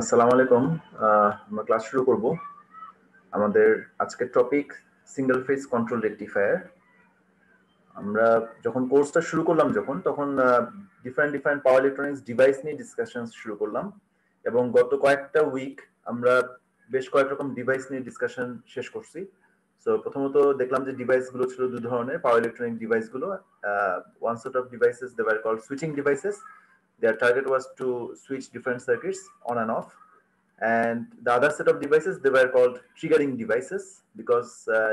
আসসালামু আলাইকুম। আমরা ক্লাস শুরু করব। আমাদের আজকের topic single phase control rectifier. আমরা যখন কোর্সটা শুরু করলাম তখন ডিফারেন্ট পাওয়ার ইলেকট্রনিক্স ডিভাইস নিয়ে ডিসকাশন শুরু করলাম এবং গত কয়েকটা উইক আমরা বেশ কয়েক রকম ডিভাইস নিয়ে ডিসকাশন শেষ করছি। সো প্রথমত দেখলাম যে ডিভাইসগুলো ছিল দুই ধরনের পাওয়ার ইলেকট্রনিক ডিভাইসগুলো। One set of devices they were called switching devices. Their target was to switch different circuits on and off. And the other set of devices, they were called triggering devices because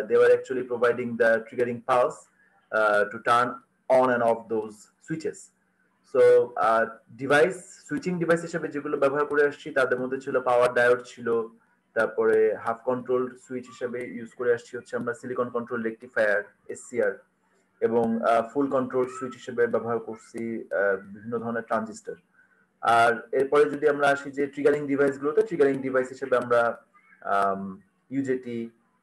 they were actually providing the triggering pulse to turn on and off those switches. So device switching device হিসেবে যেগুলো ব্যবহার করে আসছি তাদের মধ্যে ছিল পাওয়ার diode ছিল, তারপরে হাফ কন্ট্রোল সুইচ হিসেবে ইউজ করে আসছি হচ্ছে আমরা সিলিকন কন্ট্রোল রেকটিফায়ার এসসিআর, এবং ফুল কন্ট্রোল সুইচ হিসেবে ব্যবহার করছি বিভিন্ন ধরনের ট্রানজিস্টর। আর এরপরে যদি আমরা আসি যে ট্রিগারিং ডিভাইসগুলোতে, ট্রিগারিং ডিভাইস হিসেবে আমরা ইউজেটি,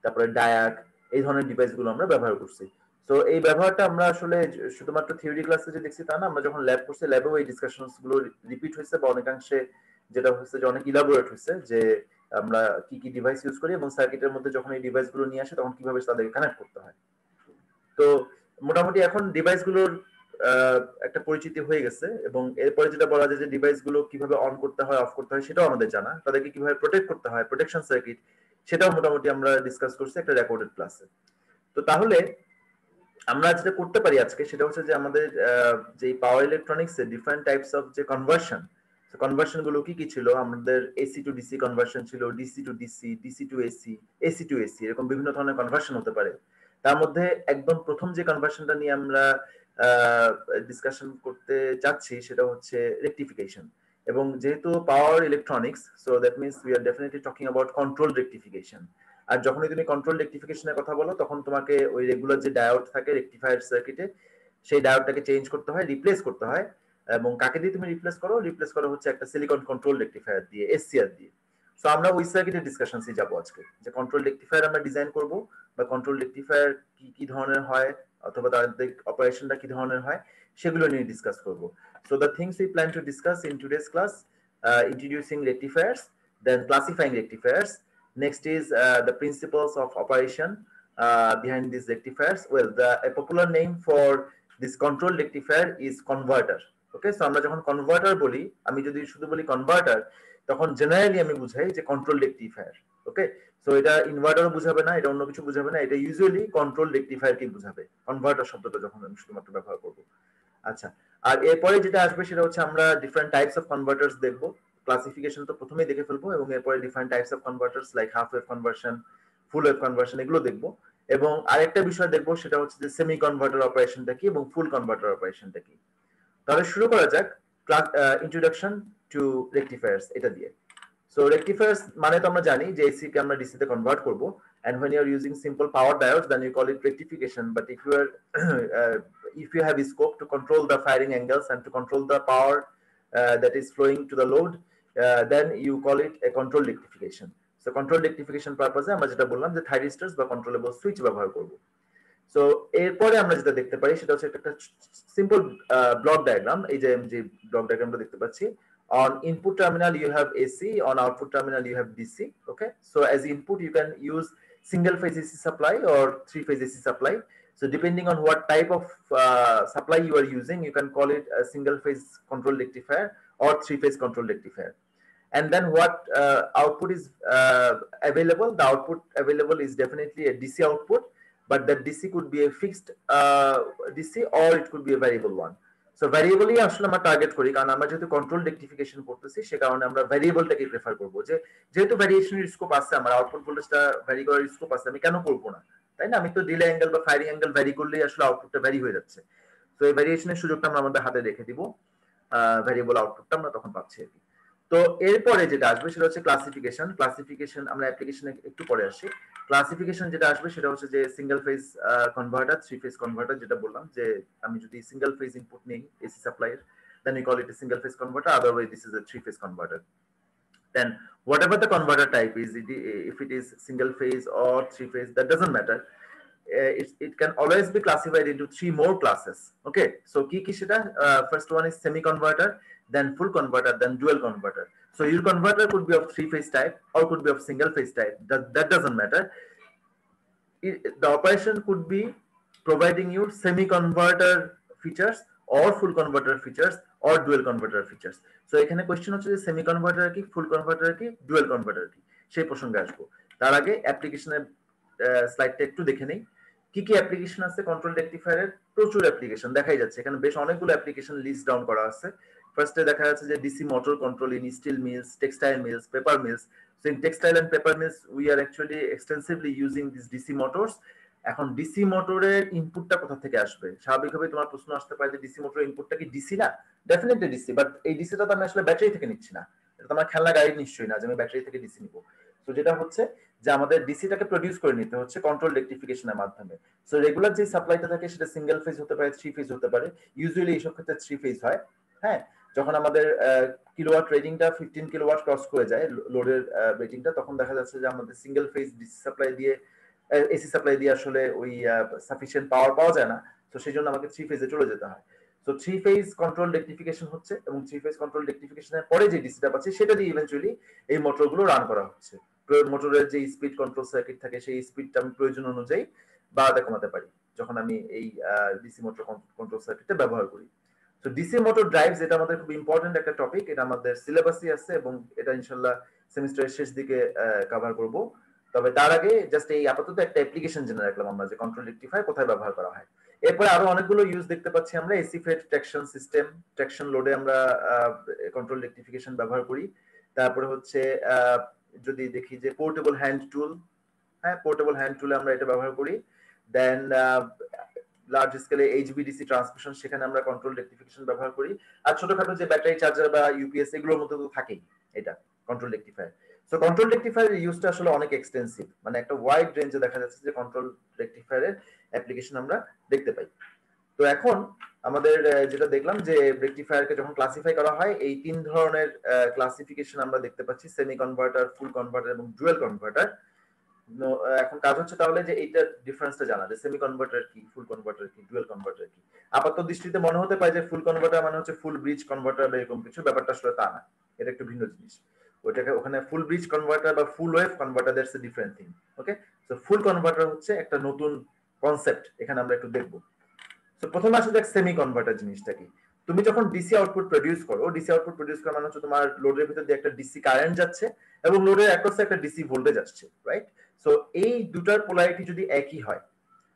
তারপরে ডায়াক, এই ধরনের ডিভাইসগুলো আমরা ব্যবহার করছি। তো এই ব্যবহারটা আমরা আসলে শুধুমাত্র থিওরি ক্লাসে যে দেখছি তা না, আমরা যখন ল্যাব করছি ল্যাবেও এই ডিসকাশনস গুলো রিপিট হয়েছে বা অনেকাংশে যেটা হচ্ছে যে অনেক ইলাবোরেট হয়েছে যে আমরা কি কি ডিভাইস ইউজ করি এবং সার্কিটের মধ্যে যখন এই ডিভাইসগুলো নিয়ে আসে তখন কিভাবে তাদেরকে কানেক্ট করতে হয়। তো মোটামুটি এখন ডিভাইসগুলোর একটা পরিচিতি হয়ে গেছে এবং এরপরে যেটা বলা যায় যে ডিভাইসগুলো কিভাবে অন করতে হয় অফ করতে হয় সেটাও আমাদের জানা, তাদেরকে কিভাবে প্রোটেক্ট করতে হয় প্রোটেকশন সার্কিট সেটাও মোটামুটি আমরা ডিসকাস করছি একটা রেকর্ডেড ক্লাসে। তো তাহলে আমরা যেটা করতে পারি আজকে সেটা হচ্ছে যে আমাদের যে পাওয়ার ইলেকট্রনিক্স এর ডিফারেন্ট টাইপস অফ যে কনভার্সন গুলো কি কি ছিল, আমাদের এসি টু ডিসি কনভার্সন ছিল, DC to DC, DC to AC, AC to AC, এরকম বিভিন্ন ধরনের কনভার্সন হতে পারে। তার মধ্যে একদম প্রথম যে কনভার্সনটা নিয়ে আমরা ডিসকাশন করতে যাচ্ছি সেটা হচ্ছে রেকটিফিকেশন। এবং যেহেতু power electronics, so that means we are definitely talking about control rectification. আর যখনই তুমি কন্ট্রোল রেকটিফিকেশনের কথা বলো তখন তোমাকে ওই রেগুলার যে ডায়োড থাকে রেকটিফায়ার সার্কিটে সেই ডায়োডটাকে চেঞ্জ করতে হয়, রিপ্লেস করতে হয়। এবং কাকে দিয়ে তুমি রিপ্লেস করো হচ্ছে একটা সিলিকন কন্ট্রোল রেকটিফায়ার দিয়ে, এসসিআর দিয়ে। সো আমরা ওই সার্কিটের ডিসকাশনসে যাবো আজকে, যে কন্ট্রোল রেকটিফায়ার আমরা ডিজাইন করব বা কন্ট্রোল রেকটিফায়ার কি কি ধরনের হয় অথবা তাদের অপারেশনটা কি ধরনের হয় সেগুলো নিয়ে ডিসকাস করব। So the things we plan to discuss in today's class: introducing rectifiers, then classifying rectifiers. Next is the principles of operation behind these rectifiers. Well, a popular name for this control rectifier is converter. Okay, so আমরা যখন converter বলি, আমি যদি শুধু বলি converter তখন generally আমি বুঝাই যে কন্ট্রোল রেকটিফায়ার। ওকে, সো এটা ইনভার্টারও বুঝাবে না, এটা অন্য কিছু বুঝাবে না, এটা ইউজুয়ালি কন্ট্রোল রেকটিফায়ারকে বুঝাবে কনভার্টার শব্দটা যখন আমি শুধুমাত্র ব্যবহার করব। আচ্ছা, আর এরপরে যেটা আসবে সেটা হচ্ছে আমরা ডিফারেন্ট টাইপস অফ কনভার্টার্স দেখবো। ক্লাসিফিকেশন তো প্রথমেই দেখে ফেলবো এবং এরপরে different types of converters like half wave conversion, full wave conversion, এগুলো দেখবো। এবং আরেকটা বিষয় দেখবো সেটা হচ্ছে যে সেমি কনভার্টার অপারেশনটা কি এবং ফুল কনভার্টার অপারেশনটা কি। তাহলে শুরু করা যাক ইন্ট্রোডাকশন টু রেকটিফায়ার্স এটা দিয়ে। সো রেকটিফায়ার্স মানে তো আমরা জানি যে এসি কে আমরা ডিসি তে কনভার্ট করব, and when you are using simple power diodes then you call it rectification. But if you are if you have a scope to control the firing angles and to control the power that is flowing to the load, then you call it a control rectification. So control rectification purpose আমরা যেটা বললাম যে থাইরিস্টরস বা controllable switch ব্যবহার করব। So এরপরে আমরা যেটা দেখতে পারি সেটা হচ্ছে একটা সিম্পল ব্লক ডায়াগ্রাম। এই যে ব্লক ডায়াগ্রামটা দেখতে পাচ্ছি, on input terminal you have AC, on output terminal you have DC. Okay, so as input you can use single phase AC supply or three phase AC supply. So depending on what type of supply you are using, you can call it a single phase control rectifier or three phase control rectifier. And then what output is available, the output available is definitely a DC output, but that DC could be a fixed DC or it could be a variable one. So ভ্যারিয়েবলই আসলে আমরা target করি, কারণ আমরা যেহেতু control rectification করতেছি সে কারণে আমরা ভ্যারিয়েবলটাকে প্রেফার করবো। যে যেহেতু ভ্যারিয়েশনের স্কোপ আছে, আমার আউটপুট ভোল্টেজটা ভ্যারি করার স্কোপ আছে, আমি কেন করবো না, তাই না? আমি তো ডিলে অ্যাঙ্গেল বা ফায়ারিং অ্যাঙ্গেল ভ্যারি করলেই আসলে আউটপুটটা ভ্যারি হয়ে যাচ্ছে। তো এই ভ্যারিয়েশনের সুযোগটা আমরা আমাদের হাতে রেখে দিব, ভ্যারিয়েবল আউটপুটটা আমরা তখন পাচ্ছি আর কি। তো এরপরে যেটা আসবে সেটা হচ্ছে ক্লাসিফিকেশন আমরা অ্যাপ্লিকেশনে একটু পরে আসি। ক্লাসিফিকেশন যেটা আসবে সেটা হচ্ছে যে single phase converter, three phase converter, যেটা বললাম যে আমি যদি সিঙ্গেল ফেজ ইনপুট নেই AC সাপ্লাইয়ের, then we call it a single phase converter, otherwise this is a three phase converter. Then whatever the converter type is, if it is single phase or three phase, that doesn't matter. it can always be classified into 3 more classes. Okay, so কি সেটা? First one is semi converter, then full converter, then dual converter. So your converter could be of 3-phase type or could be of single phase type. That doesn't matter. The operation could be providing you semi converter features or full converter features or dual converter features. So এখানে question হচ্ছে যে semi converter কি, ফুল converter কি, dual converter কি, সেই প্রসঙ্গে আসবো। তার আগে অ্যাপ্লিকেশনের স্লাইডটা একটু দেখে নেই। কি কি অ্যাপ্লিকেশন আছে কন্ট্রোল রেকটিফায়ারের? প্রচুর অ্যাপ্লিকেশন দেখাই যাচ্ছে এখানে, বেশ অনেকগুলো অ্যাপ্লিকেশন লিস্ট ডাউন করা আছে। ফার্স্টে দেখা যাচ্ছে যে DC motor control in steel mills, textile mills, paper mills. So in textile and paper mills, we are actually extensively using these DC motors. এখন ডিসি মোটরের ইনপুটটা কোথা থেকে আসবে? স্বাভাবিকভাবে তোমার প্রশ্ন আসতে পারে যে ডিসি মোটরের ইনপুটটা কি ডিসি না? ডেফিনেটলি ডিসি, বাট এই ডিসিটা তো আমি আসলে ব্যাটারি থেকে নিচ্ছি না, এটা তো আমার খেলনা গাড়ি নিশ্চয়ই না যে আমি ব্যাটারি থেকে ডিসি নিব। তো যেটা হচ্ছে যে আমাদের ডিসিটাকে প্রডিউস করে নিতে হচ্ছে কন্ট্রোল রেকটিফিকেশনের মাধ্যমে। সো রেগুলার যে সাপ্লাইটা থাকে সেটা সিঙ্গেল ফেজ হতে পারে, 3 ফেজ হতে পারে, ইউজুয়ালি এইসব ক্ষেত্রে 3 ফেজ হয়। হ্যাঁ, যখন আমাদের কিলোওয়াট রেটিংটা 15 কিলোওয়াট ক্রস করে যায় লোডের রেটিংটা, তখন দেখা যাচ্ছে যে আমাদের সিঙ্গেল ফেজ ডিসি সাপ্লাই দিয়ে এসি সাপ্লাই দিয়ে আসলে ওই সাফিসিয়েন্ট পাওয়ার পাওয়া যায় না। তো সেই জন্য আমাকে 3 ফেজে চলে যেতে হয়। সো 3 ফেজ কন্ট্রোল রেকটিফিকেশন হচ্ছে, এবং 3 ফেজ কন্ট্রোল রেকটিফিকেশনের পরে যে ডিসিটা পাচ্ছি সেটা দিয়ে ইভেন্চুয়ালি এই মোটরগুলো রান করা হচ্ছে। মোটরের যে স্পিড কন্ট্রোল সার্কিট থাকে সেই স্পিডটা আমি প্রয়োজন অনুযায়ী বাড়াতে কমাতে পারি যখন আমি এই ডিসি মোটর কন্ট্রোল সার্কিটটা ব্যবহার করি। তো ডিসি মোটর ড্রাইভস, এটা আমাদের খুব ইম্পর্টেন্ট একটা টপিক, এটা আমাদের সিলেবাসই আছে এবং এটা ইনশাল্লাহ সেমিস্টারের শেষ দিকে কভার করব। তবে তার আগে জাস্ট এই আপাতত একটা অ্যাপ্লিকেশন জেনে রাখলাম আমরা যে কন্ট্রোল রেকটিফায়ার কোথায় ব্যবহার করা হয়। এরপরে আরো অনেকগুলো ইউজ দেখতে পাচ্ছি আমরা। AC fed traction system, traction লোডে আমরা কন্ট্রোল রেকটিফিকেশন ব্যবহার করি। তারপরে হচ্ছে যদি দেখি যে পোর্টেবল হ্যান্ড টুল, হ্যাঁ পোর্টেবল হ্যান্ড টুলে আমরা এটা ব্যবহার করি। দেন লার্জ স্কেলে এইচভিডিসি ট্রান্সমিশন, সেখানে আমরা কন্ট্রোল রেকটিফিকেশন ব্যবহার করি। আর ছোটখাটো যে ব্যাটারি চার্জার বা ইউপিএস এগুলোর মধ্যে তো থাকেই এটা control rectifier. So control rectifier ইউজটা আসলে অনেক এক্সটেন্সিভ, মানে একটা ওয়াইড রেঞ্জে দেখা যাচ্ছে যে কন্ট্রোল রেকটিফায়ারের অ্যাপ্লিকেশন আমরা দেখতে পাই। তো এখন আমাদের যেটা দেখলাম যে রেকটিফায়ারকে যখন ক্লাসিফাই করা হয় এই 3 ধরনের ক্লাসিফিকেশন আমরা দেখতে পাচ্ছি, সেমি কনভার্টার, ফুল কনভার্টার এবং ডুয়াল কনভার্টার। এখন কাজ হচ্ছে তাহলে যে এইটার ডিফারেন্সটা জানা, যে সেমি কনভার্টার কি, ফুল কনভার্টার কি, ডুয়াল কনভার্টার কি। আপাতত দৃষ্টিতে মনে হতে পারে যে ফুল কনভার্টার মানে হচ্ছে ফুল ব্রিজ কনভার্টার বা এরকম কিছু, ব্যাপারটা আসলে তা না, এটা একটু ভিন্ন জিনিস। ওইটাকে ওখানে ফুল ব্রিজ কনভার্টার বা ফুল wave converter, that's a different thing. Okay, so full converter হচ্ছে একটা নতুন কনসেপ্ট, এখানে আমরা একটু দেখবো। সো প্রথমে আসলে দেখ সেমি কনভার্টার জিনিসটা কি। তুমি যখন ডিসি আউটপুট প্রডিউস করো, ডিসি আউটপুট প্রডিউস করা মানে হচ্ছে তোমার লোডের ভিতর দিয়ে একটা ডিসি কারেন্ট যাচ্ছে এবং লোডের অ্যাক্রসে একটা ডিসি ভোল্টেজ আসছে, রাইট? সো এই দুটার পোলারিটি যদি একই হয়,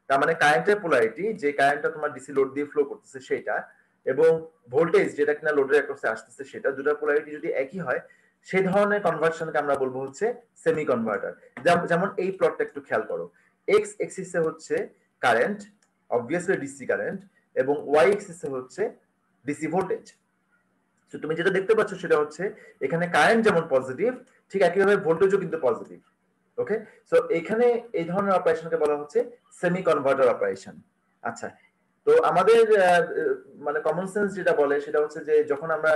তার মানে কারেন্টের পোলারিটি, যে কারেন্টটা তোমার ডিসি লোড দিয়ে ফ্লো করতেছে সেটা, এবং ভোল্টেজ যেটা কিনা লোডের অ্যাক্রসে আসতেছে সেটা, দুটার পোলারিটি যদি একই হয়, সেই ধরনের কনভার্সনকে আমরা বলবো হচ্ছে সেমি কনভার্টার। যেমন এই প্লটটা একটু খেয়াল করো, এক্স এক্সিসে হচ্ছে কারেন্ট, অবভিয়াসলি ডিসি কারেন্ট, এবং ওয়াই এক্সিসে হচ্ছে ডিসি ভোল্টেজ। তো তুমি যেটা দেখতে পাচ্ছ সেটা হচ্ছে এখানে কারেন্ট যেমন পজিটিভ, ঠিক একইভাবে ভোল্টেজও কিন্তু পজিটিভ। ওকে, সো এখানে এই ধরনের অপারেশনকে বলা হচ্ছে সেমি কনভার্টার অপারেশন। আচ্ছা, তো আমাদের মানে কমন সেন্স যেটা বলে সেটা হচ্ছে যে যখন আমরা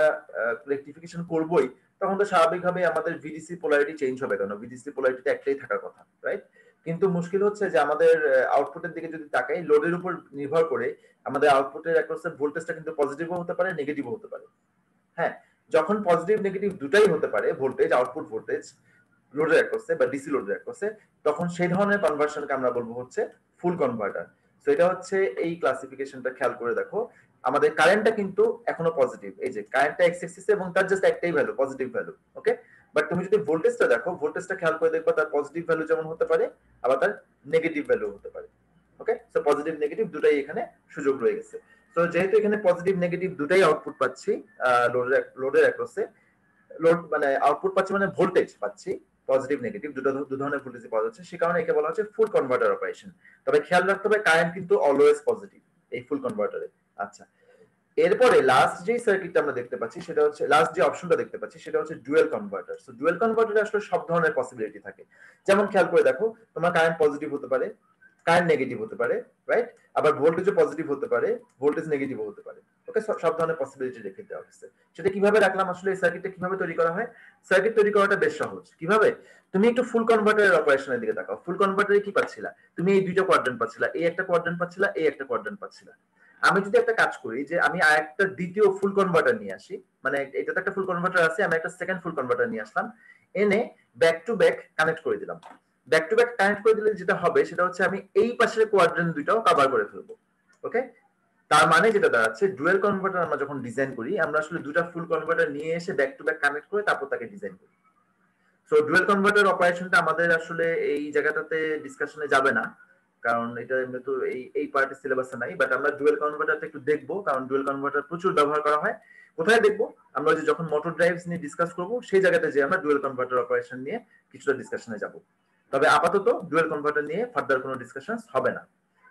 রেকটিফিকেশন করবই তখন তো স্বাভাবিকভাবে আমাদের ভিডিসি পোলারিটি চেঞ্জ হবে, কেন ভিডিসি পোলারিটি একটাই থাকার কথা, রাইট? কিন্তু মুশকিল হচ্ছে যে আমাদের আউটপুটের দিকে যদি তাকাই, লোডের উপর নির্ভর করে আমাদের আউটপুটের অ্যাক্রসের ভোল্টেজটা কিন্তু পজিটিভও হতে পারে, নেগেটিভও হতে পারে। হ্যাঁ, যখন পজিটিভ নেগেটিভ দুটাই হতে পারে ভোল্টেজ, আউটপুট ভোল্টেজ লোডের অ্যাক্রসে বা ডিসি লোডের অ্যাক্রসে, তখন সেই ধরনের কনভার্সনকে আমরা বলবো হচ্ছে ফুল কনভার্টার। সো এটা হচ্ছে এই ক্লাসিফিকেশনটা খেয়াল করে দেখো, আমাদের কারেন্টটা কিন্তু এখনো পজিটিভ, এই যে কারেন্টটা এক্স এক্সিসে এবং তার জাস্ট একটাই value, positive value. Okay, but তুমি যদি ভোল্টেজটা দেখো, ভোল্টেজটা খেয়াল করে দেখবা তার পজিটিভ ভ্যালু যেমন হতে পারে আবার তার নেগেটিভ ভ্যালু হতে পারে। ওকে, সো পজিটিভ নেগেটিভ দুটাই এখানে সুযোগ রয়ে গেছে। তো যেহেতু এখানে পজিটিভ নেগেটিভ দুটাই আউটপুট পাচ্ছি লোডের অ্যাক্রসে, লোড মানে আউটপুট পাচ্ছি মানে ভোল্টেজ পাচ্ছি পজিটিভ নেগেটিভ দু ধরনের ভোল্টেজ পাওয়া যাচ্ছে, সে কারণে একে বলা হচ্ছে ফুল কনভার্টার অপারেশন। তবে খেয়াল রাখতে হবে কারেন্ট কিন্তু অলওয়েজ পজিটিভ এই ফুল কনভার্টারে। আচ্ছা, এরপরে লাস্ট যে সার্কিটটা আমরা দেখতে পাচ্ছি সেটা হচ্ছে, লাস্ট যে অপশনটা দেখতে পাচ্ছি সেটা হচ্ছে ডুয়াল কনভার্টার। সো ডুয়াল কনভার্টারে আসলে সব ধরনের পসিবিলিটি থাকে। যেমন খেয়াল করে দেখো, তোমার কারেন্ট পজিটিভ হতে পারে, কারেন্ট নেগেটিভ হতে পারে, রাইট? আবার ভোল্টেজও পজিটিভ হতে পারে, ভোল্টেজ নেগেটিভ হতে পারে। ওকে, সব ধরনের পসিবিলিটি রেখে দেওয়া হয়েছে। সেটা কিভাবে রাখলাম, আসলে এই সার্কিটটা কিভাবে তৈরি করা হয়? সার্কিট তৈরি করাটা বেশ সহজ। কিভাবে? তুমি একটু ফুল কনভার্টারের অপারেশনের দিকে তাকাও। ফুল কনভার্টারে কি পাচ্ছিলা? তুমি এই দুইটা কোয়াড্রেন্ট পাচ্ছিলা, এই একটা কোয়াড্রেন্ট পাচ্ছিলা, এই একটা কোয়াড্রেন্ট পাচ্ছিলা। আমি যদি একটা কাজ করি যে আমি আরেকটা দ্বিতীয় ফুল কনভার্টার নিয়ে আসি, মানে এটা তো একটা ফুল কনভার্টার আছে, আমি একটা সেকেন্ড ফুল কনভার্টার নিয়ে আসলাম, এনে ব্যাক টু ব্যাক কানেক্ট করে দিলাম। ব্যাক টু ব্যাক কানেক্ট করে দিলে যেটা হবে সেটা হচ্ছে আমি এই পাশের কোয়াড্রেন্ট দুইটাও কভার করে ফেলবো। ওকে, তার মানে যেটা দাঁড়াচ্ছে, ডুয়েল কনভার্টার আমরা যখন ডিজাইন করি, আমরা আসলে দুটা ফুল কনভার্টার নিয়ে এসে ব্যাক টু ব্যাক কানেক্ট করে তারপর তাকে ডিজাইন করি। সো ডুয়েল কনভার্টার অপারেশনটা আমাদের আসলে এই জায়গাটাতে ডিসকাশনে যাবে না, কারণ এটা এমনি তো এই পার্টের সিলেবাসে নাই। বাট আমরা ডুয়েল কনভার্টারটা একটু দেখবো, কারণ ডুয়েল কনভার্টার প্রচুর ব্যবহার করা হয়। কোথায় দেখবো? আমরা যে যখন মোটর ড্রাইভস নিয়ে ডিসকাস করবো, সেই জায়গাতে যে আমরা ডুয়েল কনভার্টার অপারেশন নিয়ে কিছুটা ডিসকাশনে যাব। তবে আপাতত ডুয়েল কনভার্টার নিয়ে ফার্দার কোনো ডিসকাশন হবে না।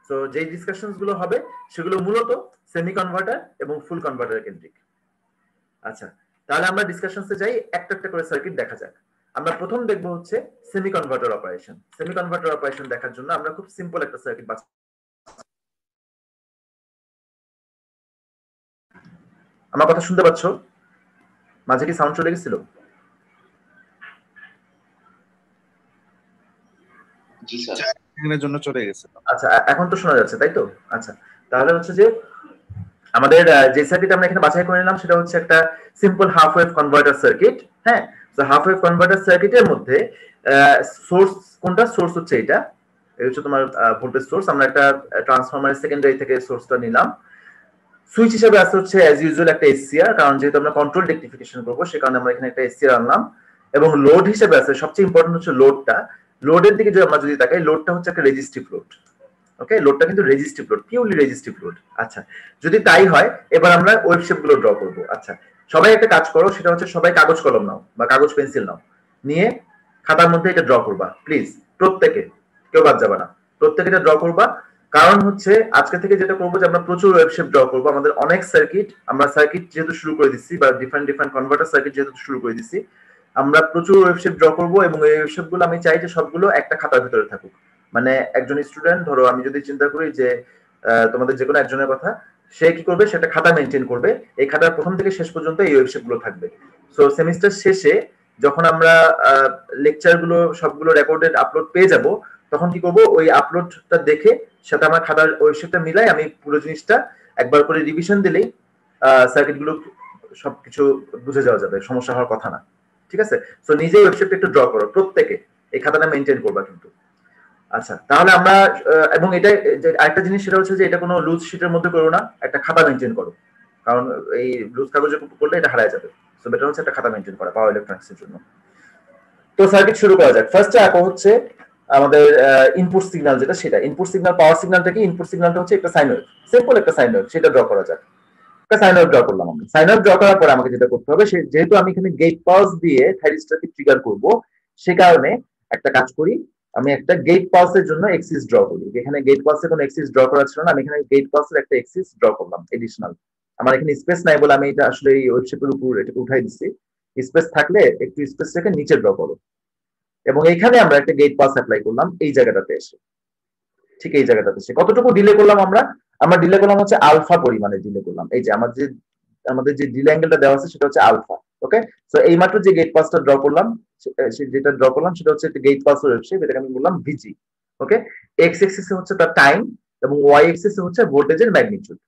সো যেই ডিসকাশন গুলো হবে সেগুলো মূলত সেমি কনভার্টার এবং ফুল কনভার্টার কেন্দ্রিক। আচ্ছা, তাহলে আমরা ডিসকাশনসে যাই, একটা একটা করে সার্কিট দেখা যাক। আমরা প্রথম দেখবো হচ্ছে semi converter operation. Semi converter operation দেখার জন্য আমরা খুব সিম্পল একটা সার্কিট বাছাই। আমার কথা শুনতে পাচ্ছ? মাঝে কি সাউন্ড চলে গেছিল? জি স্যার, জন্য চলে গেছে। আচ্ছা, এখন তো শোনা যাচ্ছে, তাই তো? আচ্ছা, তাহলে হচ্ছে যে আমাদের যে সার্কিট আমরা এখানে বাছাই করে নিলাম সেটা হচ্ছে একটা simple half wave converter circuit. হ্যাঁ, তো হাফ ওয়েভ কনভার্টার সার্কিটের মধ্যে সোর্স কোনটা? সোর্স হচ্ছে এটা, এই হচ্ছে তোমার ভোল্টেজ সোর্স। আমরা একটা ট্রান্সফরমারের সেকেন্ডারি থেকে সোর্সটা নিলাম। সুইচ হিসেবে আছে হচ্ছে অ্যাজ ইউজুয়াল একটা এসসিআর, কারণ যেহেতু আমরা কন্ট্রোল রেক্টিফিকেশন করবো সে কারণে আমরা এখানে একটা এসসিআর আনলাম। এবং লোড হিসেবে আছে, সবচেয়ে ইম্পর্টেন্ট হচ্ছে লোডটা। লোডের দিকে যদি আমরা তাকাই, লোডটা হচ্ছে একটা রেজিস্টিভ লোড। ওকে, লোডটা কিন্তু resistive load, purely resistive load. আচ্ছা, যদি তাই হয় এবার আমরা ওয়েভ শেপ গুলো ড্র করবো। আচ্ছা, সবাই একটা কাজ করো, সেটা হচ্ছে সবাই কাগজ কলম নাও বা কাগজ পেন্সিল নাও, নিয়ে খাতার মধ্যে এটা ড্র করবা প্লিজ। প্রত্যেকে, কেউ বাদ যাবে না, প্রত্যেকে এটা ড্র করবা। কারণ হচ্ছে আজকে থেকে যেটা করবো যে আমরা প্রচুর ওয়েভ শেপ ড্র করবো। আমাদের অনেক সার্কিট, আমরা সার্কিট যেহেতু শুরু করে দিচ্ছি বা ডিফারেন্ট ডিফারেন্ট কনভার্টার সার্কিট যেহেতু শুরু করে দিচ্ছি, আমরা প্রচুর ওয়েভ শেপ ড্র করবো। এবং এই ওয়েভ শেপ গুলো আমি চাই যে সবগুলো একটা খাতার ভিতরে থাকুক। মানে একজন স্টুডেন্ট, ধরো আমি যদি চিন্তা করি যে তোমাদের যে কোনো একজনের কথা, সে কি করবে, সেটা খাতা মেনটেন করবে। এই খাতার প্রথম থেকে শেষ পর্যন্ত এই ওয়েবসাইট গুলো থাকবে। সো সেমিস্টার শেষে যখন আমরা লেকচার গুলো সবগুলো রেকর্ডেড আপলোড পেয়ে যাব, তখন কি করব, ওই আপলোডটা দেখে সাথে আমার খাতার ওয়েবসাইটটা মিলাই আমি পুরো জিনিসটা একবার করে রিভিশন দিলেই সার্কিট গুলো সবকিছু বুঝে যাওয়া যাবে, সমস্যা হওয়ার কথা না। ঠিক আছে? সো নিজেই ওয়েবসাইটটা একটু ড্র করো, প্রত্যেকে এই খাতাটা মেনটেন করবা কিন্তু। আচ্ছা, তাহলে আমরা এবং এটা আরেকটা জিনিস সেটা হচ্ছে যে এটা কোনো লুজ শিটের মধ্যে করো না, একটা খাতা মেনটেন করো, কারণ এই লুজ কাগজে করলে এটা হারায় যাবে। সো বেটার হচ্ছে একটা খাতা মেনটেন করা পাওয়ার ইলেকট্রনিক্স এর জন্য। তো সার্কিট শুরু করা যাক। ফার্স্টে আঁকো হচ্ছে আমাদের ইনপুট সিগন্যাল, যেটা সেটা ইনপুট সিগন্যাল, পাওয়ার সিগন্যালটা কি? ইনপুট সিগন্যালটা হচ্ছে একটা সাইন ওয়েভ, সিম্পল একটা সাইন ওয়েভ, সেটা ড্র করা যাক। একটা সাইন ওয়েভ ড্র করলাম আমরা। সাইন ওয়েভ ড্র করার পরে আমাকে যেটা করতে হবে, যেহেতু আমি এখানে গেট পালস দিয়ে থাইরিস্টরকে ট্রিগার করব, সে কারণে একটা কাজ করি, আমি একটা গেট পালসের জন্য এক্সিস ড্র করি। এখানে গেট পালসের কোনো এক্সিস ড্র করা ছিল না, আমি এখানে গেট পালসের একটা এক্সিস ড্র করলাম এডিশনাল। আমার এখানে স্পেস নাই বলে আমি এটা আসলে এই ওয়েবশেপের উপর এটাকে উঠাই দিচ্ছি। স্পেস থাকলে একটু স্পেস রেখে নিচে ড্র করো। এবং এখানে আমরা একটা গেট পালস অ্যাপ্লাই করলাম এই জায়গাটাতে এসে, ঠিক এই জায়গাটাতে এসে। কতটুকু ডিলে করলাম আমরা ডিলে করলাম হচ্ছে আলফা পরিমাণে ডিলে করলাম। এই যে আমাদের যে ডিলে অ্যাঙ্গেলটা দেওয়া আছে সেটা হচ্ছে আলফা। ওকে, সো এই মাত্র যে গেট পাসটা ড্র করলাম, যেটা ড্র করলাম সেটা হচ্ছে একটা গেট পাস ওয়েভ শেপ, এটাকে আমি বললাম ভিজি। ওকে, এক্স এক্সিস হচ্ছে তার টাইম এবং ওয়াই এক্সিস হচ্ছে ভোল্টেজের ম্যাগনিটিউড।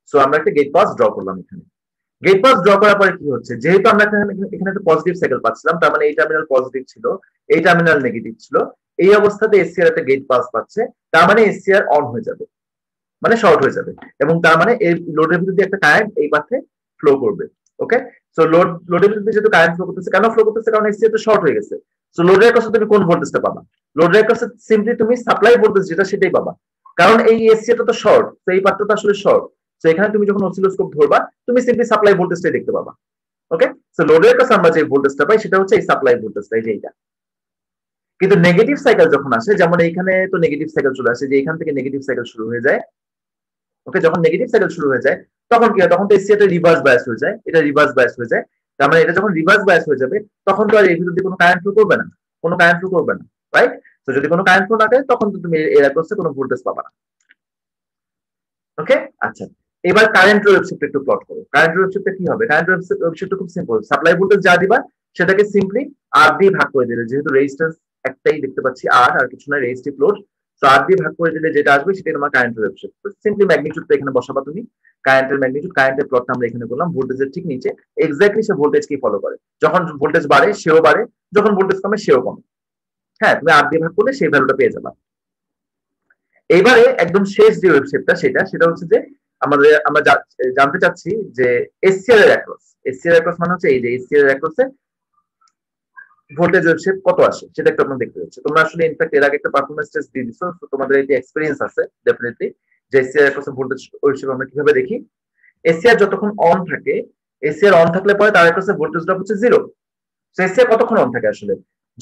সো আমরা একটা গেট পাস ড্র করলাম এখানে। গেট পাস ড্র করার পরে কি হচ্ছে, যেহেতু আমরা এখানে একটা পজিটিভ সাইকেল পাচ্ছিলাম, তার মানে এই টার্মিনাল পজিটিভ ছিল, এই টার্মিনাল নেগেটিভ ছিল। এই অবস্থাতে এসসিআর একটা গেট পাস পাচ্ছে, তার মানে এসসিআর অন হয়ে যাবে, মানে শর্ট হয়ে যাবে। এবং তার মানে এই লোডের ভিতর দিয়ে একটা কারেন্ট এই পাশে ফ্লো করবে। ওকে, সো লোডের ভিতর দিয়ে যেহেতু কারেন্ট ফ্লো করতেছে, কেন ফ্লো করতেছে? কারণ এসসিআর তো শর্ট হয়ে গেছে। সো লোডের কাছে তুমি কোন ভোল্টেজটা পাবা? লোডের কাছে সিম্পলি তুমি সাপ্লাই ভোল্টেজ যেটা সেটাই পাবা, কারণ এই এসসিআরটা তো শর্ট, তো এই পার্টটা তো আসলে শর্ট। তো এখানে তুমি যখন অসিলোস্কোপ ধরবা, তুমি সিম্পলি সাপ্লাই ভোল্টেজটাই দেখতে পাবা। ওকে, সো লোডের কাছে আমরা যে ভোল্টেজটা পাই সেটা হচ্ছে এই সাপ্লাই ভোল্টেজটা, এইটা। কিন্তু নেগেটিভ সাইকেল যখন আসে, যেমন এইখানে তো নেগেটিভ সাইকেল চলে আসে, যে এখান থেকে নেগেটিভ সাইকেল শুরু হয়ে যায়। ওকে, যখন নেগেটিভ সাইকেল শুরু হয়ে যায় তখন কি হয়? তখন তো এসসিআরটা রিভার্স বায়াস হয়ে যায়, এটা রিভার্স বায়াস হয়ে যায়। তার মানে এটা যখন রিভার্স বায়াস হয়ে যাবে তখন তো আর এর ভিতর দিয়ে কোনো কারেন্ট ফ্লো করবে না, কোনো কারেন্ট ফ্লো করবে না, রাইট? তো যদি কোনো কারেন্ট ফ্লো না থাকে তখন তো তুমি এর অ্যাক্রসে কোনো ভোল্টেজ পাবা না। ওকে, আচ্ছা, এবার কারেন্ট ওয়েভশেপটা একটু প্লট করো। কারেন্ট ওয়েভশেপটা কি হবে? কারেন্ট ওয়েভশেপটা খুব সিম্পল। সাপ্লাই ভোল্টেজ যা দিবা সেটাকে সিম্পলি আর দিয়ে ভাগ করে দিলে, যেহেতু রেজিস্ট্যান্স একটাই দেখতে পাচ্ছি আর কিছু না, রেজিস্টিভ লোড, তো আর দিয়ে ভাগ করে দিলে যেটা আসবে সেটাই তোমার কারেন্ট ওয়েভশেপ। সিম্পলি ম্যাগনিটিউডটা এখানে বসাবা তুমি, কারেন্টের ম্যাগনিটিউড, কারেন্টের প্লটটা আমরা এখানে করলাম, ভোল্টেজের ঠিক নিচে এক্স্যাক্টলি সে ভোল্টেজকেই ফলো করে। যখন ভোল্টেজ বাড়ে সেও বাড়ে, যখন ভোল্টেজ কমে সেও কমে। হ্যাঁ, তুমি আর দিয়ে ভাগ করলে সেই ভ্যালুটা পেয়ে যাবা। এইবারে একদম শেষ যে ওয়েবশেপটা সেটা হচ্ছে যে আমরা জানতে চাচ্ছি যে এসসিআর এর অ্যাক্রস। এসসিআর অ্যাক্রস মানে হচ্ছে এই যে এসসিআর এর অ্যাক্রসে ভোল্টেজ ওয়েবশেপ কত আসে সেটা একটু আপনারা দেখতে পাচ্ছি। তোমরা আসলে ইনফ্যাক্ট এর আগে একটা পারফরম্যান্স টেস্ট দিয়ে দিছো, তো তোমাদের এই এক্সপেরিয়েন্স আছে ডেফিনেটলি যে এসসিআর এর অ্যাক্রসে ভোল্টেজ ওয়েবশেপ আমরা কিভাবে দেখি। এসসিআর যতক্ষণ অন থাকে, এসসিআর অন থাকলে পরে তার অ্যাক্রসে ভোল্টেজ ড্রপ হচ্ছে 0। তো এসসিআর কতক্ষণ অন থাকে আসলে?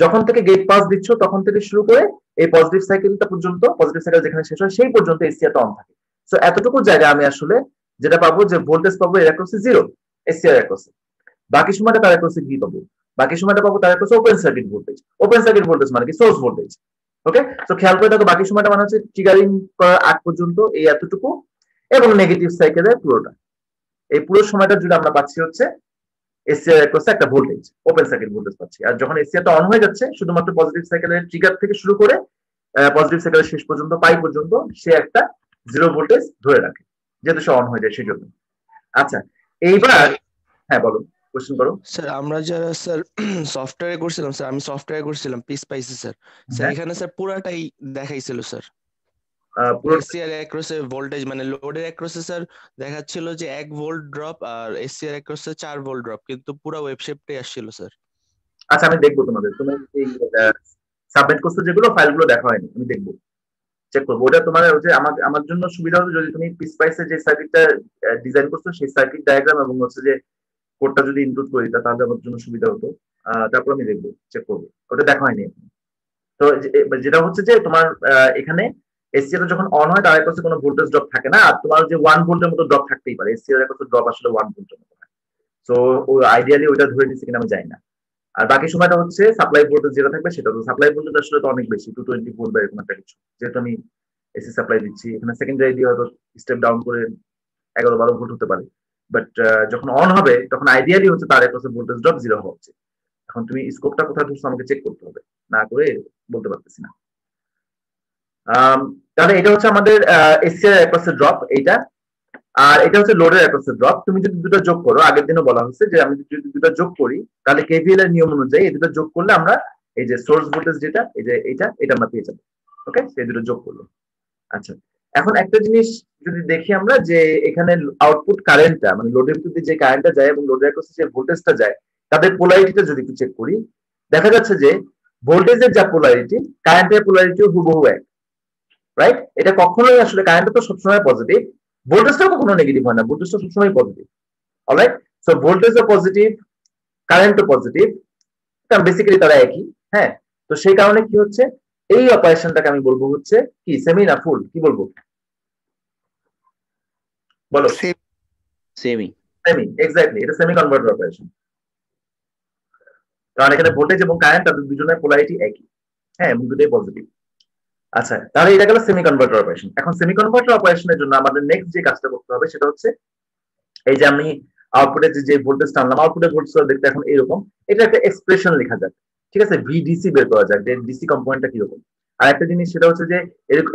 যখন থেকে গেট পাস দিচ্ছ তখন থেকে শুরু করে এই পজিটিভ সাইকেলটা পর্যন্ত, পজিটিভ সাইকেল যেখানে শেষ হয় সেই পর্যন্ত এসসিআরটা অন থাকে। সো এতটুকু জায়গা আমি আসলে যেটা পাবো যে ভোল্টেজ পাবো এর অ্যাক্রসে 0, এসসিআর অ্যাক্রসে। বাকি সময়টা তার অ্যাক্রসে কি পাবো? বাকি সময়টা পাবো তার অ্যাক্রসে open circuit voltage. Open circuit voltage মানে কি? Source voltage. ওকে, তো খেয়াল করে দেখো বাকি সময়টা মানে হচ্ছে ট্রিগারিং করার আগ পর্যন্ত এই এতটুকু এবং নেগেটিভ সাইকেলের পুরোটা, এই পুরো সময়টা জুড়ে আমরা পাচ্ছি হচ্ছে এসসিআর অ্যাক্রসে একটা ভোল্টেজ, ওপেন সার্কিট ভোল্টেজ পাচ্ছি। আর যখন এসসিআরটা অন হয়ে যাচ্ছে শুধুমাত্র পজিটিভ সাইকেলের ট্রিগার থেকে শুরু করে পজিটিভ সাইকেলের শেষ পর্যন্ত পাই পর্যন্ত সে একটা 0 ভোল্টেজ ধরে রাখে, যেহেতু সে অন হয়ে যায় সেই জন্য। আচ্ছা, এইবার হ্যাঁ বলো, কোশ্চেন করো। স্যার আমরা যারা স্যার সফটওয়্যারে করছিলাম, স্যার আমি সফটওয়্যারে করছিলাম পিস পাইছি স্যার। স্যার এখানে স্যার পুরাটাই দেখাইছিল স্যার, এসসিআর অ্যাক্রসে ভোল্টেজ মানে লোডের অ্যাক্রসে স্যার দেখাচ্ছিল যে 1 ভোল্ট ড্রপ আর এসসিআর অ্যাক্রসে 4 ভোল্ট ড্রপ, কিন্তু পুরো ওয়েবশেপটাই আসছিল স্যার। আচ্ছা, আমি দেখবো তোমাদের, তুমি এই সাবমিট করছো যেগুলো ফাইলগুলো দেখা হয়নি, আমি দেখবো, চেক করবো। ওটা তোমার হচ্ছে আমার জন্য সুবিধা হতো যদি তুমি পিস পাইসে যে সার্কিটটা ডিজাইন করছো সেই সার্কিট ডায়াগ্রাম এবং হচ্ছে যে কোডটা যদি ইনক্লুড করি তাহলে আমার জন্য সুবিধা হতো। তারপর আমি দেখবো, চেক করবো, ওটা দেখা হয়নি। তো যেটা হচ্ছে যে তোমার এখানে এসসিআর যখন অন হয় তার কাছে কোনো ভোল্টেজ ড্রপ থাকে না, আর তোমার যে 1 ভোল্টের মতো ড্রপ থাকতেই পারে, এসসিআর এর কাছে ড্রপ আসলে 1 ভোল্টের মতো হয়। সো আইডিয়ালি ওইটা ধরে নিচ্ছে কিনা আমি জানি না। আর বাকি সময়টা হচ্ছে সাপ্লাই ভোল্টেজ যেটা থাকবে সেটা, তো সাপ্লাই ভোল্টেজ আসলে তো অনেক বেশি, 220 ভোল্ট বা এরকম একটা কিছু, যেহেতু আমি এসি সাপ্লাই দিচ্ছি। এখানে সেকেন্ডারি দিয়ে হয়তো স্টেপ ডাউন করে 11-12 ভোল্ট হতে পারে, বাট যখন অন হবে তখন আইডিয়ালি হচ্ছে তার কাছে ভোল্টেজ ড্রপ 0 হওয়া উচিত। এখন তুমি স্কোপটা কোথায় ধরছো আমাকে চেক করতে হবে, না করে বলতে পারতেছি না। তাহলে এটা হচ্ছে আমাদের এসসিআর অ্যাক্রসের ড্রপ এইটা, আর এটা হচ্ছে লোডের অ্যাক্রসের ড্রপ। তুমি যদি দুটো যোগ করো, আগের দিনও বলা হচ্ছে যে আমি যদি দুটো যোগ করি তাহলে কেভিএল এর নিয়ম অনুযায়ী এই দুটো যোগ করলে আমরা এই যে সোর্স ভোল্টেজ যেটা এই যে এটা আমরা পেয়ে যাবো। ওকে, এই দুটো যোগ করলো। আচ্ছা, এখন একটা জিনিস যদি দেখি আমরা যে এখানে আউটপুট কারেন্টটা মানে লোডের ভিতরে যে কারেন্টটা যায় এবং লোডের অ্যাক্রসে যে ভোল্টেজটা যায় তাদের পোলারিটিটা যদি একটু চেক করি, দেখা যাচ্ছে যে ভোল্টেজের যা পোলারিটি কারেন্টের পোলারিটিও হুবহু এক, রাইট? এটা কখনোই আসলে কারেন্ট তো সবসময় পজিটিভ, ভোল্টেজটাও কখনো নেগেটিভ হয় না, ভোল্টেজটা সবসময় পজিটিভ। অলরাইট, সো ভোল্টেজও পজিটিভ, কারেন্টও পজিটিভ, কারণ বেসিক্যালি তারা একই। হ্যাঁ, তো সেই কারণে কি হচ্ছে এই অপারেশনটাকে আমি বলবো হচ্ছে কি সেমি না ফুল, কি বলবো বলো? সেমি। সেমি, এক্স্যাক্টলি, এটা সেমি কনভার্টার অপারেশন, কারণ এখানে ভোল্টেজ এবং কারেন্ট তাদের দুজনের পোলারিটি একই। হ্যাঁ, এবং দুটোই পজিটিভ। আচ্ছা, তাহলে এটা গেল সেমি কনভার্টার অপারেশন। এখন সেমি কনভার্টার অপারেশনের জন্য আমাদের নেক্সট যে কাজটা করতে হবে সেটা হচ্ছে এই যে আমি আউটপুটে যে ভোল্টেজটা আনলাম, আউটপুটের ভোল্টেজটা দেখতে এখন এরকম, এটা একটা এক্সপ্রেশন লেখা যাক, ঠিক আছে? ভিডিসি বের করা যাক যে ডিসি কম্পোনেন্টটা কিরকম। আর একটা জিনিস সেটা হচ্ছে যে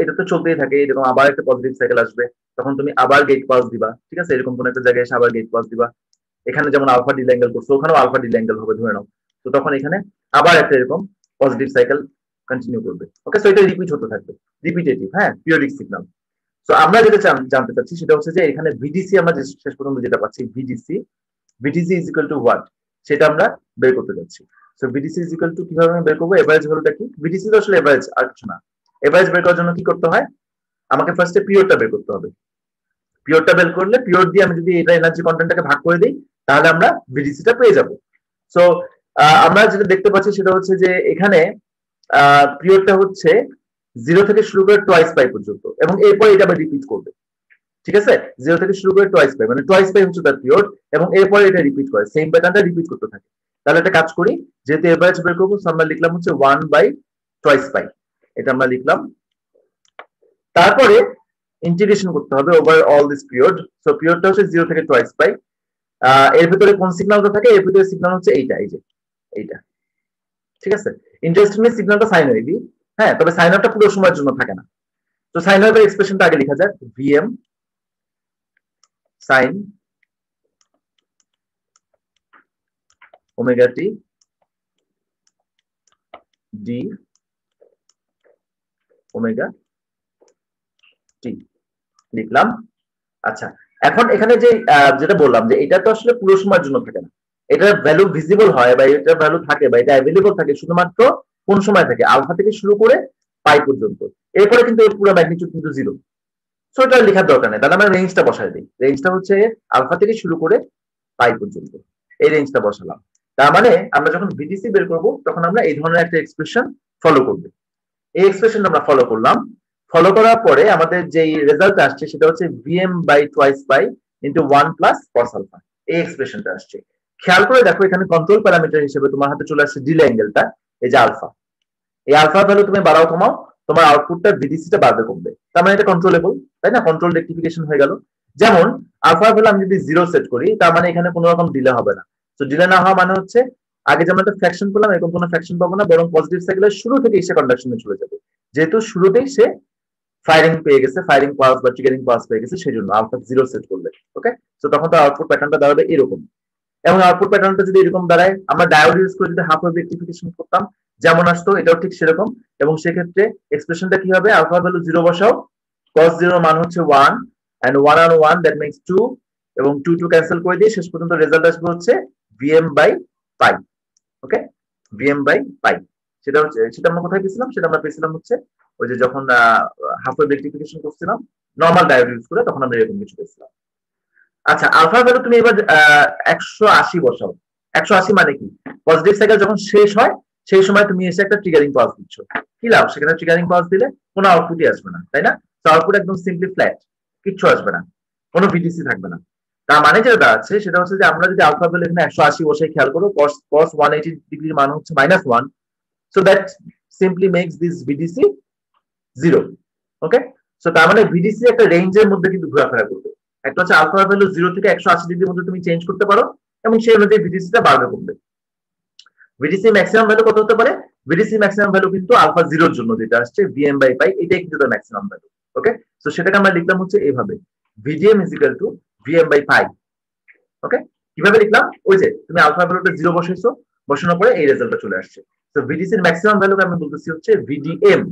এটা তো চলতেই থাকে, এরকম আবার একটা পজিটিভ সাইকেল আসবে, তখন তুমি আবার গেট পাস দিবা, ঠিক আছে? এরকম কোন একটা জায়গায় এসে আবার গেট পাস দিবা, এখানে যেমন আলফা ডিল অ্যাঙ্গেল করছো ওখানেও আলফা ডিল অ্যাঙ্গেল হবে ধরে নাও, তো তখন এখানে আবার একটা এরকম পজিটিভ সাইকেল কন্টিনিউ করবে। ওকে, সো এটা রিপিট হতে থাকবে, রিপিটেটিভ, হ্যাঁ, পিরিয়ডিক সিগন্যাল। সো আমরা যেটা জানতে চাচ্ছি সেটা হচ্ছে যে এখানে ভিডিসি আমরা শেষ পর্যন্ত যেটা পাচ্ছি VDC is equal two what, সেটা আমরা বের করতে যাচ্ছি। So VDC is equal two কিভাবে আমি বের করবো? এভারেজ ভ্যালুটা কি? ভিডিসি তো আসলে এভারেজ, আর কিছু না। এভারেজ বের করার জন্য কি করতে হয়? আমাকে ফার্স্টে পিরিয়ডটা বের করতে হবে। পিরিয়ডটা বের করলে পিরিয়ড দিয়ে আমি যদি এটা এনার্জি কন্টেন্টটাকে ভাগ করে দিই তাহলে আমরা ভিডিসিটা পেয়ে যাব। সো আমরা যেটা দেখতে পাচ্ছি সেটা হচ্ছে যে এখানে পিরিয়ডটা হচ্ছে 0 থেকে শুরু করে টুয়াইস পাই পর্যন্ত, এবং এরপর এটা আবার রিপিট করবে, ঠিক আছে? 0 থেকে শুরু করে টুয়াইস পাই মানে টুয়াইস পাই হচ্ছে তার পিরিয়ড, এবং এরপরে এটা রিপিট করে, সেম প্যাটার্নটা রিপিট করতে থাকে। তাহলে একটা কাজ করি, যেহেতু এভারেজ বের করবো আমরা লিখলাম হচ্ছে 1/টুয়াইস পাই, এটা আমরা লিখলাম। তারপরে ইন্টিগ্রেশন করতে হবে over all this period. So পিরিয়ডটা হচ্ছে 0 থেকে টুয়াইস পাই। এর ভিতরে কোন সিগন্যালটা থাকে? এর ভিতরে সিগন্যাল হচ্ছে এইটা, এই যে এইটা, ঠিক আছে। ইন্টারেস্টিংলি সিগন্যালটা সাইন ওয়েভই, হ্যাঁ, তবে সাইন ওয়েভটা পুরো সময়ের জন্য থাকে না। তো সাইন ওয়েভের এক্সপ্রেশনটা আগে লেখা যাক, VM sine omega t d omega t লিখলাম। আচ্ছা, এখন এখানে যে যেটা বললাম যে এটা তো আসলে পুরো সময়ের জন্য থাকে না, এটার ভ্যালু ভিজিবল হয় বা এটার ভ্যালু থাকে বা এটা অ্যাভেলেবল থাকে শুধুমাত্র কোন সময় থেকে? আলফা থেকে শুরু করে পাই পর্যন্ত। এরপরে কিন্তু এর পুরো ম্যাগনিটিউড কিন্তু 0। সো এটা লেখার দরকার নেই, তাহলে আমরা রেঞ্জটা বসাই দিই। রেঞ্জটা হচ্ছে আলফা থেকে শুরু করে পাই পর্যন্ত, এই রেঞ্জটা বসালাম। তার মানে আমরা যখন ভিডিসি বের করব তখন আমরা এই ধরনের একটা এক্সপ্রেশন ফলো করব। এই এক্সপ্রেশনটা আমরা ফলো করলাম। ফলো করার পরে আমাদের যে রেজাল্ট আসছে সেটা হচ্ছে VM by twice pi into 1 plus cos alpha. এই এক্সপ্রেশনটা আসছে। খেয়াল করে দেখো এখানে কন্ট্রোল প্যারামিটার হিসেবে তোমার হাতে চলে আসছে ডিলে অ্যাঙ্গেলটা, এই যে আলফা। এই আলফা ভ্যালু তুমি বাড়াও কমাও, তোমার আউটপুটটা ভিডিসিটা বাড়বে কমবে, তার মানে এটা কন্ট্রোলেবল, তাই না? কন্ট্রোল রেক্টিফিকেশন হয়ে গেল। যেমন আলফা ভ্যালু আমি যদি 0 সেট করি তার মানে এখানে কোনো রকম ডিলে হবে না। তো ডিলে না হওয়া মানে হচ্ছে আগে যেমন একটা ফ্র্যাকশন পেলাম এরকম কোনো ফ্র্যাকশন পাবো না, বরং পজিটিভ সাইকেলের শুরু থেকেই সে কন্ডাকশনে চলে যাবে, যেহেতু শুরুতেই সে ফায়ারিং পেয়ে গেছে, ফায়ারিং পালস বা ট্রিগারিং পালস পেয়ে গেছে, সেই জন্য আলফা 0 সেট করলে। ওকে, তো তখন তো আউটপুট প্যাটার্নটা দাঁড়াবে এরকম। এবং আউটপুট প্যাটার্নটা যদি এরকম দাঁড়ায়, আমরা ডায়োড ইউজ করে যদি হাফ ওয়েভ রেক্টিফিকেশন করতাম যেমন আসতো, এটাও ঠিক সেরকম। এবং সেক্ষেত্রে এক্সপ্রেশনটা কি হবে? আলফা ভ্যালু 0 বসাও, cos 0 মান হচ্ছে 1 and 1 on 1 that makes 2, এবং 2 2 ক্যান্সেল করে দিয়ে শেষ পর্যন্ত রেজাল্ট আসবে হচ্ছে vm by pi. Okay, vm by pi. সেটা হচ্ছে, সেটা আমরা কোথায় পেয়েছিলাম? সেটা আমরা পেয়েছিলাম হচ্ছে ওই যে যখন হাফ ওয়েভ রেক্টিফিকেশন করছিলাম নরমাল ডায়োড ইউজ করে, তখন আমরা এরকম কিছু পেয়েছিলাম। আচ্ছা, আলফা ভ্যালু তুমি এবার 180 বসাও। 180 মানে কি? পজিটিভ সাইকেল যখন শেষ হয় সেই সময় তুমি এসে একটা ট্রিগারিং পালস দিচ্ছ, কি লাভ? সেখানে ট্রিগারিং পালস দিলে কোনো আউটপুটই আসবে না, তাই না? তো আউটপুট একদম সিম্পলি ফ্ল্যাট, কিচ্ছু আসবে না, কোনো ভিডিসি থাকবে না। তার মানে যেটা দাঁড়াচ্ছে সেটা হচ্ছে যে আমরা যদি আলফা ভ্যালু এখানে 180 বসে, খেয়াল করো cos 180 ডিগ্রির মান হচ্ছে -1, so that simply makes this VDC 0। Okay, so তার মানে ভিডিসি একটা রেঞ্জের মধ্যে কিন্তু ঘোরাফেরা করবে। একটা হচ্ছে আলফা ভ্যালু 0 থেকে 180 ডিগ্রির মধ্যে তুমি চেঞ্জ করতে পারো এবং সেই অনুযায়ী ভিডিসিটা বাড়বে কমবে। ভিডিসি ম্যাক্সিমাম ভ্যালু কত হতে পারে? ভিডিসি ম্যাক্সিমাম ভ্যালু কিন্তু আলফা 0 এর জন্য যেটা আসছে ভিএম বাই পাই, এটাই কিন্তু তার ম্যাক্সিমাম ভ্যালু। ওকে, সো সেটাকে আমরা লিখলাম হচ্ছে এইভাবে, VDM is equal to VM by pi. Okay, কিভাবে লিখলাম? ওই যে তুমি আলফা ভ্যালুটা 0 বসাইছো, বসানোর পরে এই রেজাল্টটা চলে আসছে। সো ভিডিসির ম্যাক্সিমাম ভ্যালুকে আমি বলতেছি হচ্ছে ভিডিএম।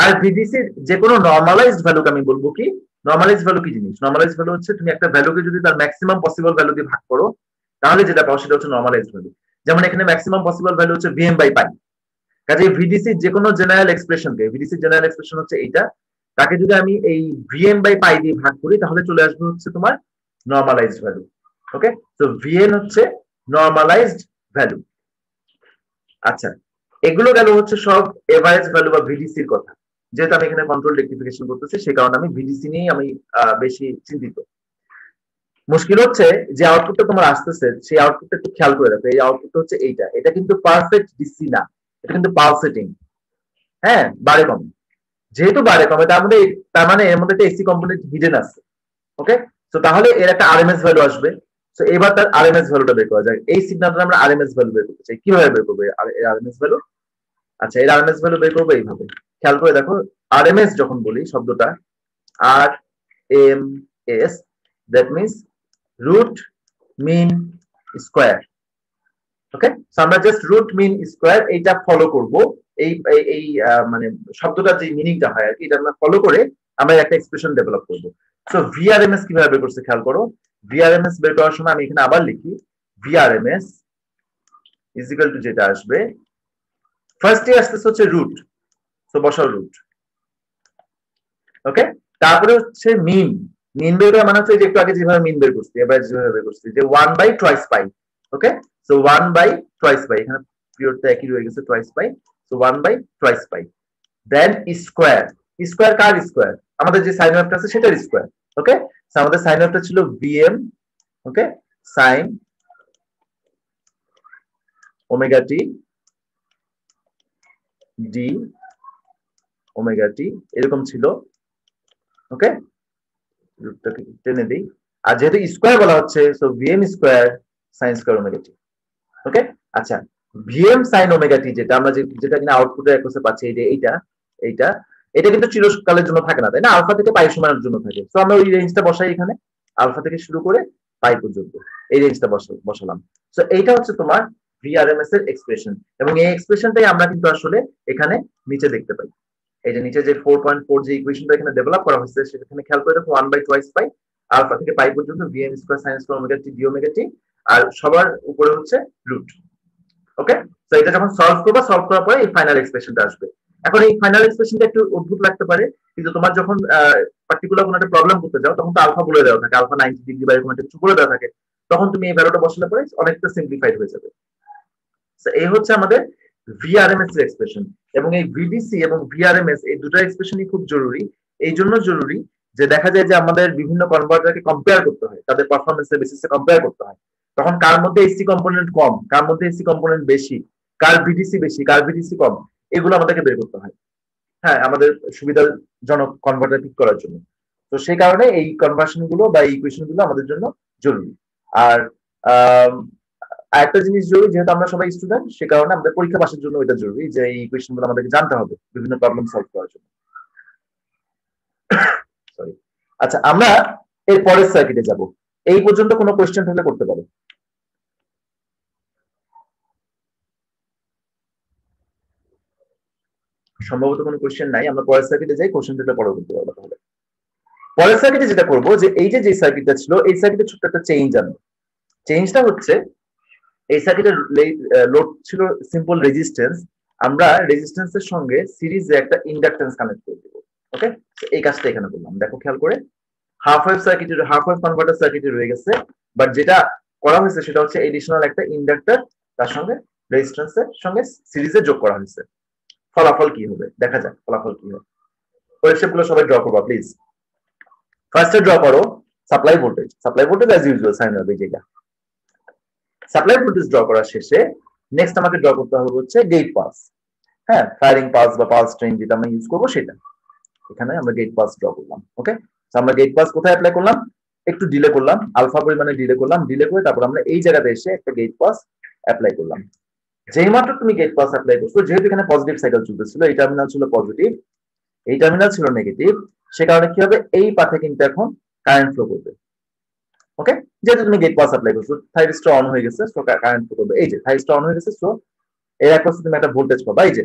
আর ভিডিসির যে কোনো নরমালাইজড ভ্যালুকে আমি বলবো কি? নরমালাইজড ভ্যালু কি জিনিস? নরমালাইজড ভ্যালু হচ্ছে তুমি একটা ভ্যালুকে যদি তার ম্যাক্সিমাম পসিবল ভ্যালু দিয়ে ভাগ করো তাহলে যেটা পাও সেটা হচ্ছে নরমালাইজড ভ্যালু। যেমন এখানে ম্যাক্সিমাম পসিবল ভ্যালু হচ্ছে ভিএম বাই পাই। কাজে ভিডিসি যে কোনো জেনারেল এক্সপ্রেশনকে, ভিডিসি জেনারেল এক্সপ্রেশন হচ্ছে এইটা, তাকে যদি আমি এই ভিএম বাই পাই দিয়ে ভাগ করি তাহলে চলে আসবে হচ্ছে তোমার নরমালাইজড ভ্যালু। ওকে, তো ভিএন হচ্ছে নরমালাইজড ভ্যালু। আচ্ছা, এগুলো গেল হচ্ছে সব এভারেজ ভ্যালু বা ভিডিসির কথা। যেহেতু আমি এখানে কন্ট্রোল রেক্টিফিকেশন করতেছি সেই কারণে আমি ভিডিসি নিয়েই আমি বেশি চিন্তিত। মুশকিল হচ্ছে যে আউটপুটটা তোমার আসতেছে সেই আউটপুটটা একটু খেয়াল করে রাখো। এই আউটপুটটা হচ্ছে এইটা, এটা কিন্তু পারফেক্ট ডিসি না, এটা কিন্তু পালসেটিং। হ্যাঁ, বাড়ে কমে, যেহেতু বাড়ে কমে তার মানে এর মধ্যে একটা এসি কম্পোনেন্ট হিডেন আছে। ওকে, তো তাহলে এর একটা আরএমএস ভ্যালু আসবে। তো এবার তার আরএমএস ভ্যালুটা বের করা যায়। এই সিগন্যালটা আমরা আরএমএস ভ্যালু বের করতে চাই, কিভাবে বের করবো এর আরএমএস ভ্যালু? আচ্ছা, এর আরএমএস ভ্যালু বের করবো এইভাবে, খেয়াল করে দেখো। আরএমএস যখন বলি শব্দটা, R M S, that means root mean square. Okay, আমরা জাস্ট রুট মিন স্কোয়ার এইটা ফলো করব। এই এই মানে শব্দটার যে মিনিংটা হয় আর কি, এটা আমরা ফলো করে আমরা একটা এক্সপ্রেশন ডেভেলপ করব। সো ভিআরএমএস কিভাবে বের করছে খেয়াল করো। ভিআরএমএস বের করার সময় আমি এখানে আবার লিখি ভিআরএমএস ইজ ইকুয়াল টু, যেটা আসবে ফার্স্টে আসতেছে হচ্ছে রুট, তো বসাও রুট। ওকে, তারপরে হচ্ছে মিন। মিন বের করা মানে হচ্ছে যে একটু আগে যেভাবে মিন বের করছি, এভারেজ যেভাবে বের করছি, যে 1 by twice pi. Okay, so 1 by twice pi, এখানে পিরিয়ডটা একই রয়ে গেছে, twice pi. So 1 by twice pi, then square. Square কার স্কোয়ার? আমাদের যে সাইন ওয়েভটা আছে সেটার স্কোয়ার। ওকে, সো আমাদের সাইন ওয়েভটা ছিল VM, okay, sine omega t d omega t এরকম ছিল। ওকে, রুটটাকে টেনে দিই। আর যেহেতু স্কোয়ার বলা হচ্ছে, so VM square sine square omega t. Okay, আচ্ছা, ভিএম সাইন ওমেগা টি যেটা আমরা যেটা কিনা আউটপুটে একসে পাচ্ছি, এই যে এইটা এটা কিন্তু চিরকালের জন্য থাকে না, তাই না? আলফা থেকে পাই সময়ের জন্য থাকে। তো আমরা ওই রেঞ্জটা বসাই এখানে, আলফা থেকে শুরু করে পাই পর্যন্ত এই রেঞ্জটা বসালাম। তো এইটা হচ্ছে তোমার ভিআরএমএস এর এক্সপ্রেশন, এবং এই এক্সপ্রেশনটাই আমরা কিন্তু আসলে এখানে নিচে দেখতে পাই। এই যে নিচে যে 4.4 যে ইকুয়েশনটা এখানে ডেভেলপ করা হয়েছে, সেখানে খেয়াল করে দেখো 1/2 পাই আলফা থেকে পাই পর্যন্ত VM square sine square omega t d omega t, আর সবার উপরে হচ্ছে রুট। ওকে, তো এটা যখন সলভ করার পরে এই ফাইনাল এক্সপ্রেশনটা আসবে। এখন এই ফাইনাল এক্সপ্রেশনটা একটু অদ্ভুত লাগতে পারে, কিন্তু তোমার যখন পার্টিকুলার কোনো একটা প্রবলেম করতে যাও, তখন তো আলফা বলে দেওয়া থাকে, আলফা 90 ডিগ্রি বা এরকম একটা কিছু বলে দেওয়া থাকে, তখন তুমি এই ভ্যালুটা বসালে পরে অনেকটা সিম্পলিফাইড হয়ে যাবে। এই হচ্ছে আমাদের ভিআরএমএস এর এক্সপ্রেশন। এবং এই ভিডিসি এবং ভিআরএমএস এই দুটো এক্সপ্রেশনই খুব জরুরি। এই জন্য জরুরি যে দেখা যায় যে আমাদের বিভিন্ন কনভার্টারকে কম্পেয়ার করতে হয়, তাদের পারফরমেন্সের বেসিসে কম্পেয়ার করতে হয়। তখন কার মধ্যে এসি কম্পোনেন্ট কম, কার মধ্যে এসি কম্পোনেন্ট বেশি, কার ভিডিসি বেশি, কার ভিডিসি কম, এগুলো আমাদেরকে বের করতে হয়, হ্যাঁ, আমাদের সুবিধাজনক কনভার্টার ঠিক করার জন্য। তো সেই কারণে এই কনভার্সন গুলো বা এই ইকুয়েশন গুলো আমাদের জন্য জরুরি। আর আরেকটা জিনিস জরুরি, যেহেতু আমরা সবাই স্টুডেন্ট, সে কারণে আমাদের পরীক্ষা পাসের জন্য এটা জরুরি যে এই ইকুয়েশন গুলো আমাদেরকে জানতে হবে বিভিন্ন প্রবলেম সলভ করার জন্য। সরি, আচ্ছা, আমরা এর পরের সার্কিটে যাব। এই পর্যন্ত কোনো কোয়েশ্চেন থাকলে করতে পারো। সম্ভবত কোনো কোয়েশ্চেন নাই, আমরা পরের সার্কিটে যাই, কোয়েশ্চেন দিতে পরে করতে পারবো। তাহলে পরের সার্কিটে যেটা করবো, যে এই যে সার্কিটটা ছিল, এই সার্কিটে ছোট্ট একটা চেঞ্জ আনবো। চেঞ্জটা হচ্ছে এই সার্কিটের লোড ছিল সিম্পল রেজিস্ট্যান্স, আমরা রেজিস্ট্যান্সের সঙ্গে সিরিজে একটা ইন্ডাকটেন্স কানেক্ট করে দেবো। ওকে, এই কাজটা এখানে করলাম। দেখো খেয়াল করে, হাফ ওয়েভ কনভার্টার সার্কিটে রয়ে গেছে, বাট যেটা করা হয়েছে সেটা হচ্ছে এডিশনাল একটা ইন্ডাক্টর তার সঙ্গে রেজিস্ট্যান্সের সঙ্গে সিরিজে যোগ করা হয়েছে। ফলাফল কি হবে দেখা যাক, ফলাফল কি হবে। ওয়েবসাইট গুলো সবাই ড্র করবা প্লিজ। ফার্স্টে ড্র করো supply voltage as usual sine হবে যেটা। সাপ্লাই ভোল্টেজ ড্র করা শেষে নেক্সট আমাকে ড্র করতে হবে হচ্ছে গেট পাস। হ্যাঁ, ফায়ারিং পাস বা পাস ট্রেন যেটা আমরা ইউজ করবো সেটা। এখানে আমরা গেট পাস ড্র করলাম। ওকে, আমরা গেট পাস কোথায় অ্যাপ্লাই করলাম, একটু ডিলে করলাম, আলফা পরিমাণে ডিলে করলাম, ডিলে করে তারপর আমরা এই জায়গাতে এসে একটা গেট পাস অ্যাপ্লাই করলাম। যেই মাত্র তুমি গেট পাস অ্যাপ্লাই করছো, যেহেতু এখানে পজিটিভ সাইকেল চলতেছিল, এই টার্মিনাল ছিল পজিটিভ, এই টার্মিনাল ছিল নেগেটিভ, সে কারণে কি হবে, এই পাথে কিন্তু এখন কারেন্ট ফ্লো করবে। ওকে, যেহেতু তুমি গেট পাস অ্যাপ্লাই করছো, থাইরিস্টর অন হয়ে গেছে, সো কারেন্ট ফ্লো করবে। এই যে থাইরিস্টর অন হয়ে গেছে, সো এর একপাশে তুমি একটা ভোল্টেজ পাবা। এই যে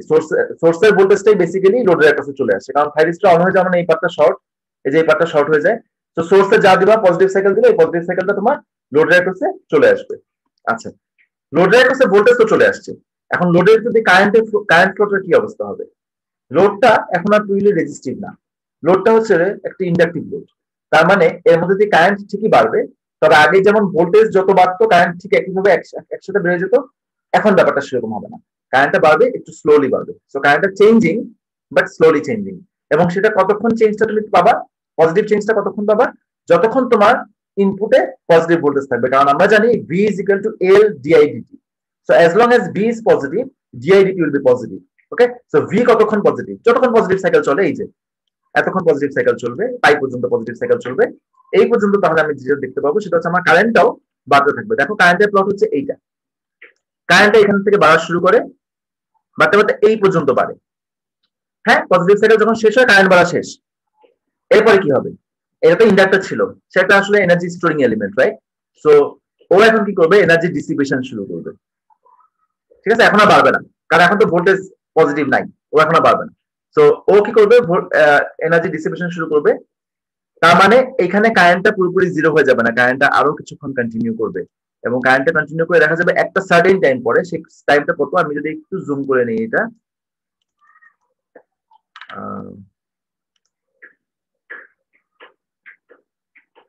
সোর্সের ভোল্টেজটাই বেসিক্যালি লোডের একপাশে চলে আসে, কারণ থাইরিস্টর অন হয়ে যাওয়া মানে এই পার্টটা শর্ট, এই যে এই পার্টটা শর্ট হয়ে যায়। তো সোর্সে যা দিবা পজিটিভ সাইকেল দিলে, এই পজিটিভ সাইকেলটা তোমার লোডের একপাশে চলে আসবে। আচ্ছা, লোডের একপাশে ভোল্টেজ তো চলে আসছে, এখন লোডের যদি কারেন্ট ফ্লোটার কি অবস্থা হবে? লোডটা এখন আর পুরোপুরি রেজিস্টিভ না, লোডটা হচ্ছে একটা ইন্ডাকটিভ লোড। তার মানে এর মধ্যে দিয়ে কারেন্ট ঠিকই বাড়বে, তবে আগে যেমন ভোল্টেজ যত বাড়তো কারেন্ট ঠিক একইভাবে একসাথে বেড়ে যেত, এখন ব্যাপারটা সেরকম হবে না, কারেন্টটা বাড়বে, একটু স্লোলি বাড়বে। সো কারেন্টটা চেঞ্জিং বাট স্লোলি চেঞ্জিং। এবং সেটা কতক্ষণ চেঞ্জটা তুমি পাবা, পজিটিভ চেঞ্জটা কতক্ষণ পাবা, যতক্ষণ তোমার ইনপুটে পজিটিভ ভোল্টেজ থাকবে। কারণ আমরা জানি V is equal to L didt. So as long as V is positive, didt will be positive. Okay, so V কতক্ষণ পজিটিভ, যতক্ষণ পজিটিভ সাইকেল চলে, এই যে এতক্ষণ পজিটিভ সাইকেল চলবে, পাই পর্যন্ত পজিটিভ সাইকেল চলবে, এই পর্যন্ত। তাহলে আমি যেটা দেখতে পাবো সেটা হচ্ছে আমার কারেন্টটাও বাড়তে থাকবে। দেখো কারেন্টের প্লট হচ্ছে এইটা, কারেন্টটা এখান থেকে বাড়া শুরু করে, বাড়তে বাড়তে এই পর্যন্ত বাড়ে। হ্যাঁ, পজিটিভ সাইকেল যখন শেষ হয়, কারেন্ট বাড়া শেষ। এরপরে কি হবে, এটা তো ইন্ডাক্টর ছিল, সেটা আসলে energy storing element, right? So ও এখন কি করবে, এনার্জি ডিসিপেশন শুরু করবে। ঠিক আছে, এখন আর বাড়বে না, কারণ এখন তো ভোল্টেজ পজিটিভ নাই, ও এখন আর বাড়বে না। সো ও কি করবে, এনার্জি ডিসিপেশন শুরু করবে। তার মানে এখানে কারেন্টটা পুরোপুরি জিরো হয়ে যাবে না, কারেন্টটা আরো কিছুক্ষণ কন্টিনিউ করবে, এবং কারেন্টটা কন্টিনিউ করে দেখা যাবে একটা সার্টেন টাইম পরে, সেই টাইমটা কত, আমি যদি একটু জুম করে নিই, এটা